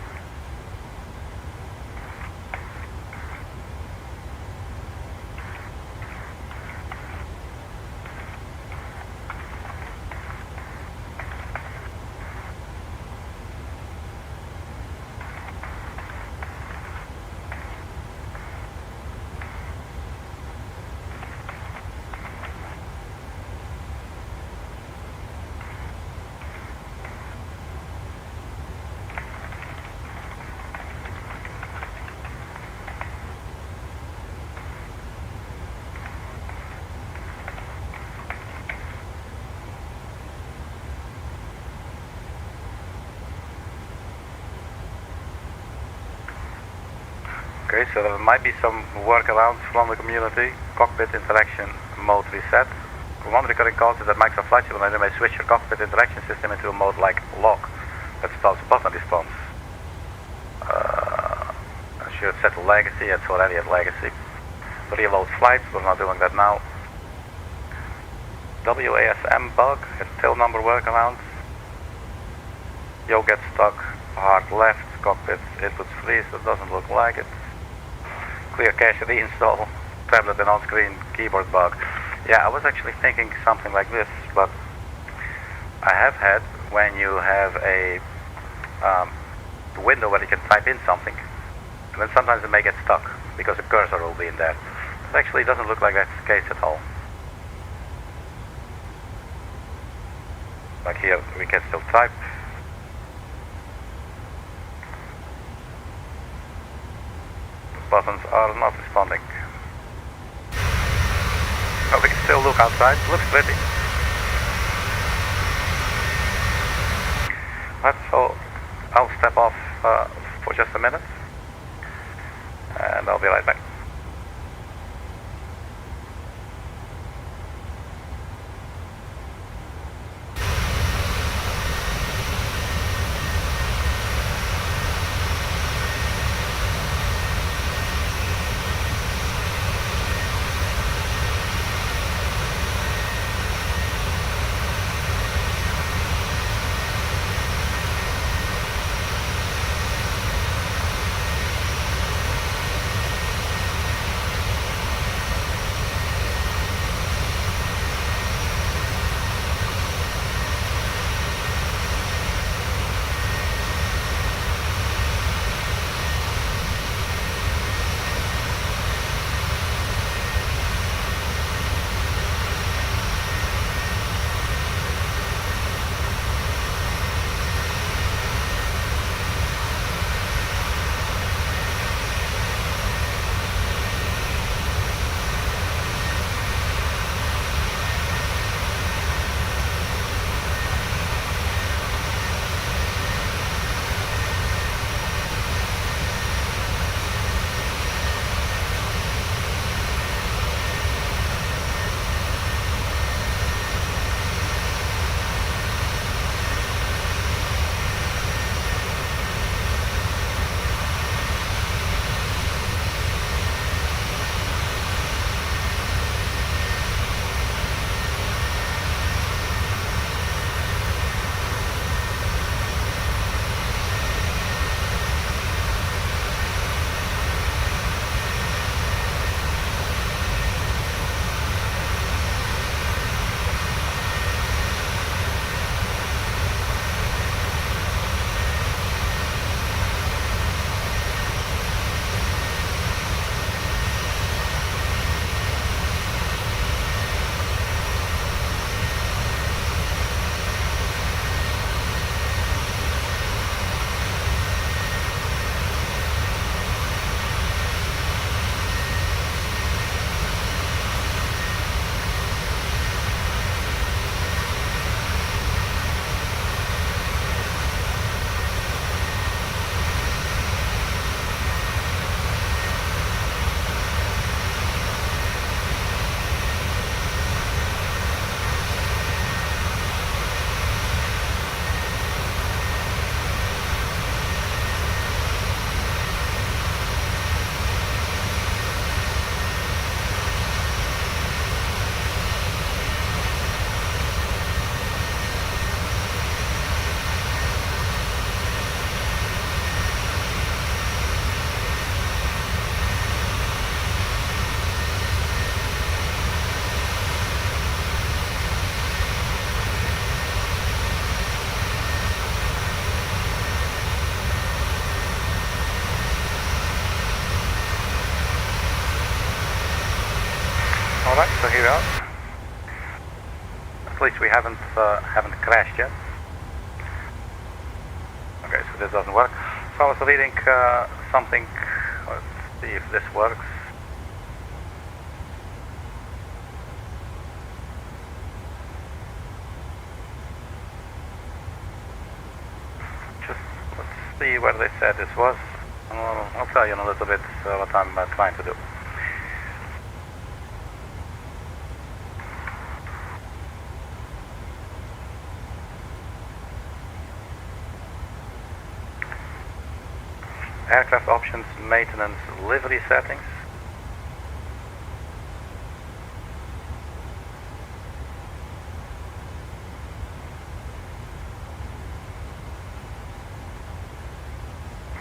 Okay, so there might be some workarounds from the community. Cockpit interaction mode reset. One recurring cause is that Microsoft Flight Simulator may switch your cockpit interaction system into a mode like lock that stops button response. I should set to legacy, it's already at legacy. Reload flights, we're not doing that now. WASM bug, it's tail number workaround. Yo gets stuck, hard left, cockpit inputs freeze, it doesn't look like it. Clear cache reinstall, tablet and on-screen keyboard bug. Yeah, I was actually thinking something like this, but I have had when you have a window where you can type in something, and then sometimes it may get stuck because the cursor will be in there. It actually doesn't look like that's the case at all. Like here, we can still type. Buttons are not responding. Oh, we can still look outside. Looks pretty. Right, so I'll step off for just a minute, and I'll be right back. so here we are. At least we haven't crashed yet. Okay, so this doesn't work. So I was reading something. Let's see if this works. Just let's see where they said this was. I'll tell you in a little bit what I'm trying to do. Aircraft options, maintenance, livery settings.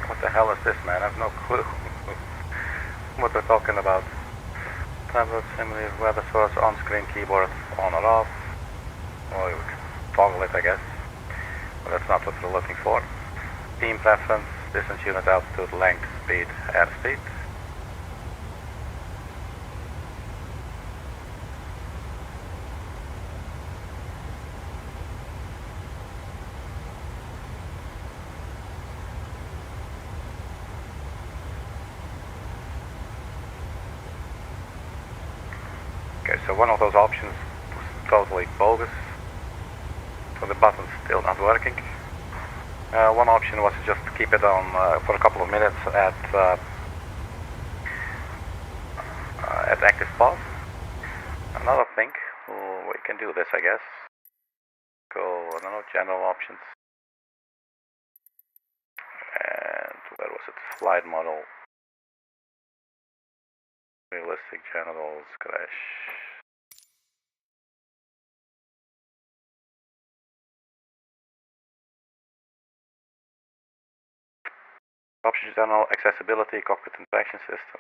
What the hell is this, man? I have no clue what they're talking about. Tablet, simulator, weather source, on-screen keyboard, on or off. Well, you can toggle it, I guess. But that's not what we're looking for. Team preference, distance, unit, altitude, length, speed, airspeed. Okay, so one of those options was totally bogus. So the button's still not working. One option was to just keep it on for a couple of minutes at active pause. Another thing, we can do this, I guess. Go, I don't know, general options. And where was it? Flight model. Realistic generals, crash. Options general, accessibility, cockpit interaction system.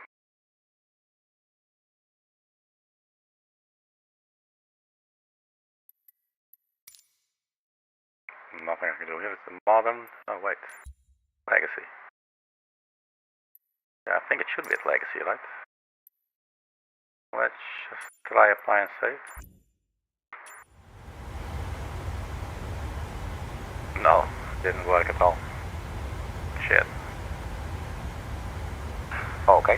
Nothing I can do here. It's a modern. Oh wait, legacy. Yeah, I think it should be at legacy, right? Let's just try apply and save. No, didn't work at all. Shit. Okay.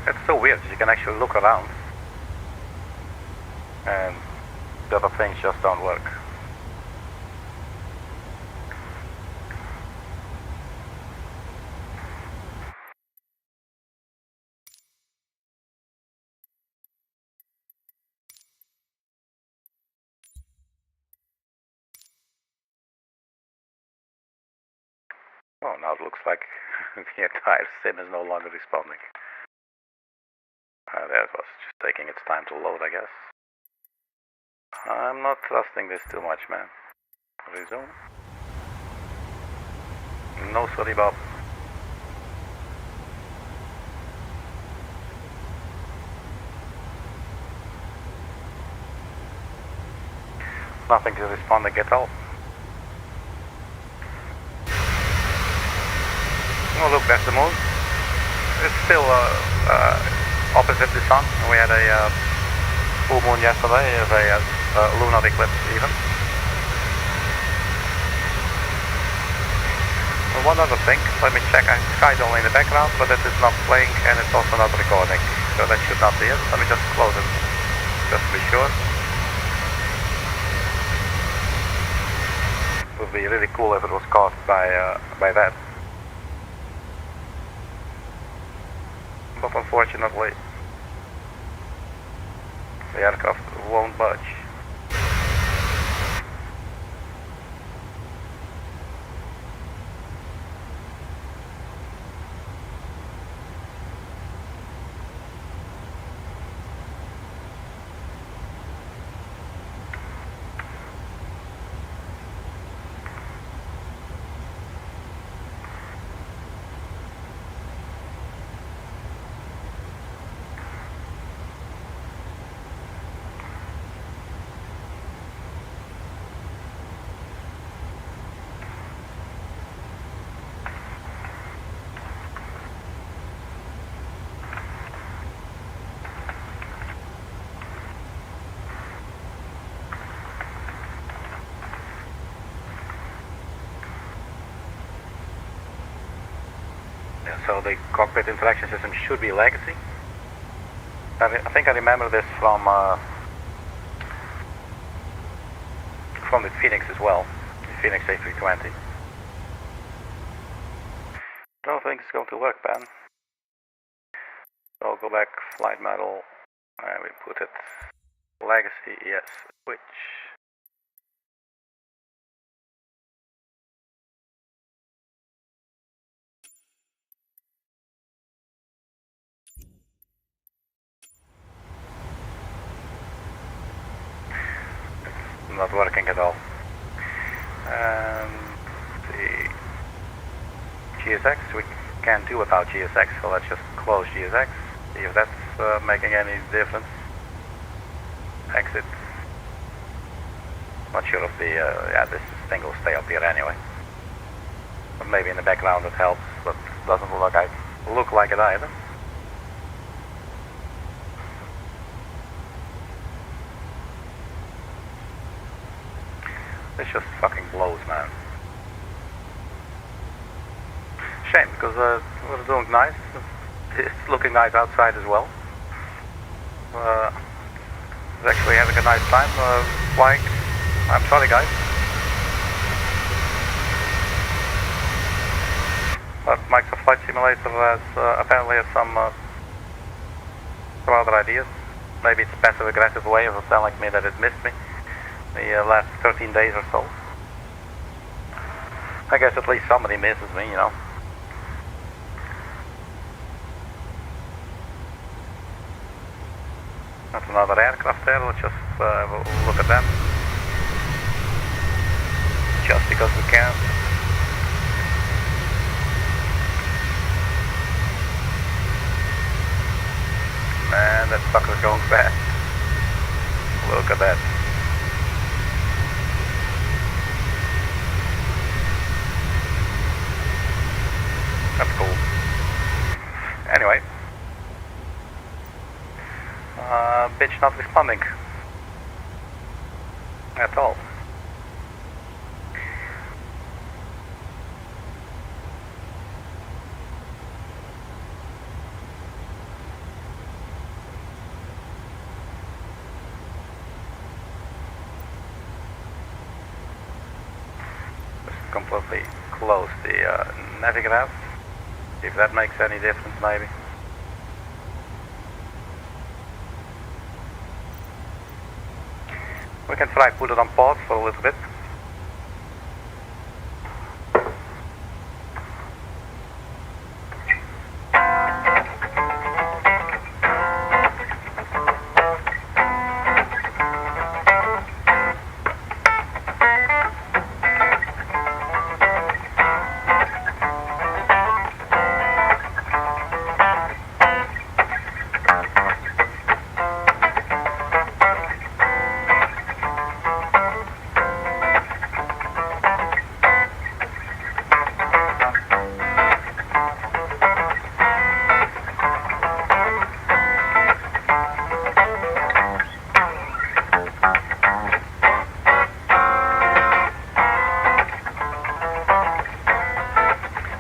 It's so weird that you can actually look around and the other things just don't work. Oh, now it looks like the entire sim is no longer responding. There it was, just taking its time to load, I guess. I'm not trusting this too much, man. Resume. No, sorry, Bob. Nothing is responding at all. Oh, look, that's the moon. It's still opposite the sun. We had a full moon yesterday, a lunar eclipse even. One other thing, let me check. Sky's only in the background, but it is not playing and it's also not recording. so that should not be it. Let me just close it, just to be sure. It would be really cool if it was caused by that. But unfortunately, the aircraft won't budge. So the cockpit interaction system should be legacy. I think I remember this from the Phoenix as well, the Phoenix A320. Don't think it's going to work, Ben. So I'll go back, flight model, and we put it legacy, yes, switch. Not working at all. The GSX, we can't do without GSX, so let's just close GSX, see if that's making any difference. Exit. Not sure if the, yeah, this thing will stay up here anyway. But maybe in the background it helps, but doesn't look like it either. This just fucking blows, man. Shame, because we're doing nice. It's looking nice outside as well. It's actually having a nice time flying. I'm sorry, guys. But Microsoft Flight Simulator has apparently has some other ideas. Maybe it's a passive-aggressive way of telling me that it missed me the last 13 days or so. I guess at least somebody misses me, you know. That's another aircraft there. Let's just have a look at them. Just because we can. Man, that sucker's going fast. Look at that. That's cool. Anyway. Bitch not responding. At all. Just completely close the navigraph. See if that makes any difference, maybe. We can try put it on pause for a little bit.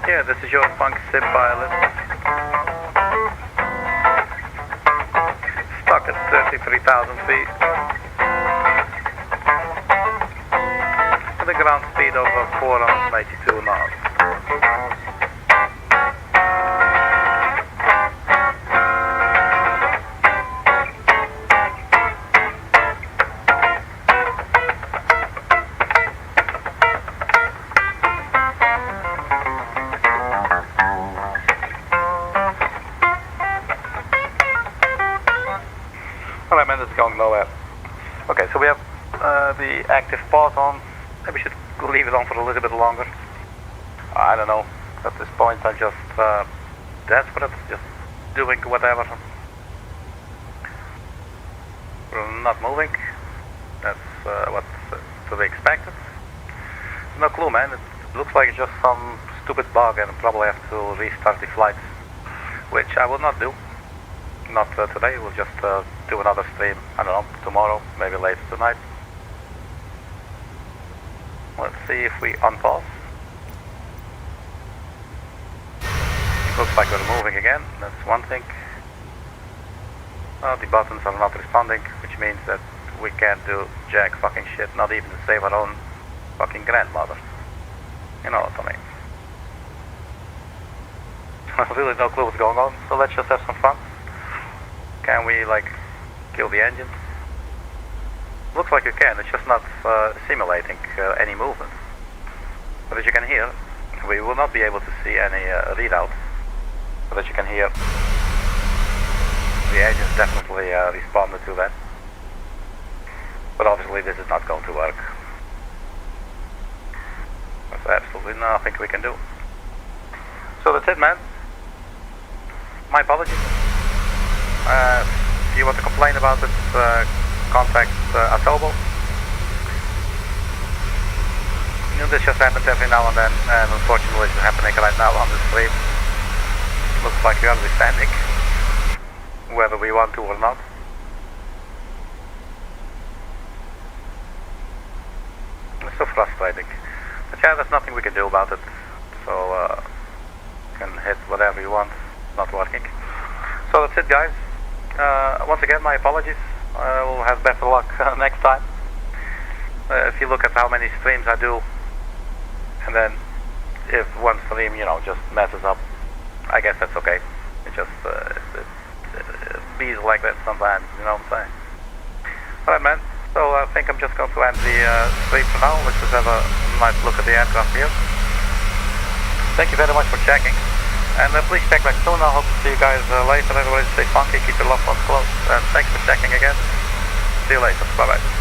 Yeah, this is your funk sim pilot. 33,000 feet. With a ground speed of 482 knots. Alright man, it's going nowhere. Okay, so we have the active pause on. Maybe we should leave it on for a little bit longer. I don't know. At this point I'm just desperate, just doing whatever. We're not moving. That's what's to be expected. No clue man, it looks like just some stupid bug and probably have to restart the flight. Which I will not do. Not today, we'll just do another stream, I don't know, tomorrow, maybe later tonight. Let's see if we unpause. Looks like we're moving again, that's one thing. The buttons are not responding, which means that we can't do jack fucking shit, not even to save our own fucking grandmother. You know what I mean. Really no clue what's going on, so let's just have some fun. Can we like kill the engine? Looks like you can, it's just not simulating any movement. But as you can hear, we will not be able to see any readouts. But as you can hear, the engine definitely responded to that. But obviously this is not going to work. There's absolutely nothing we can do. So that's it man. My apologies. If you want to complain about it, contact Atobo. You know, this just happens every now and then, and unfortunately it's happening right now on the stream. Looks like we are standing, whether we want to or not. It's so frustrating. But yeah, there's nothing we can do about it. So, you can hit whatever you want, it's not working. So that's it guys. Once again, my apologies. We'll have better luck next time. If you look at how many streams I do, and then if one stream, you know, just messes up, I guess that's okay. It just bees like that sometimes, you know what I'm saying? Alright man, so I think I'm just going to end the stream for now. Let's just have a nice look at the aircraft here. Thank you very much for checking. And please check back soon. I hope to see you guys later. Everybody stay funky, keep your loved ones close. And thanks for checking again. See you later. Bye bye.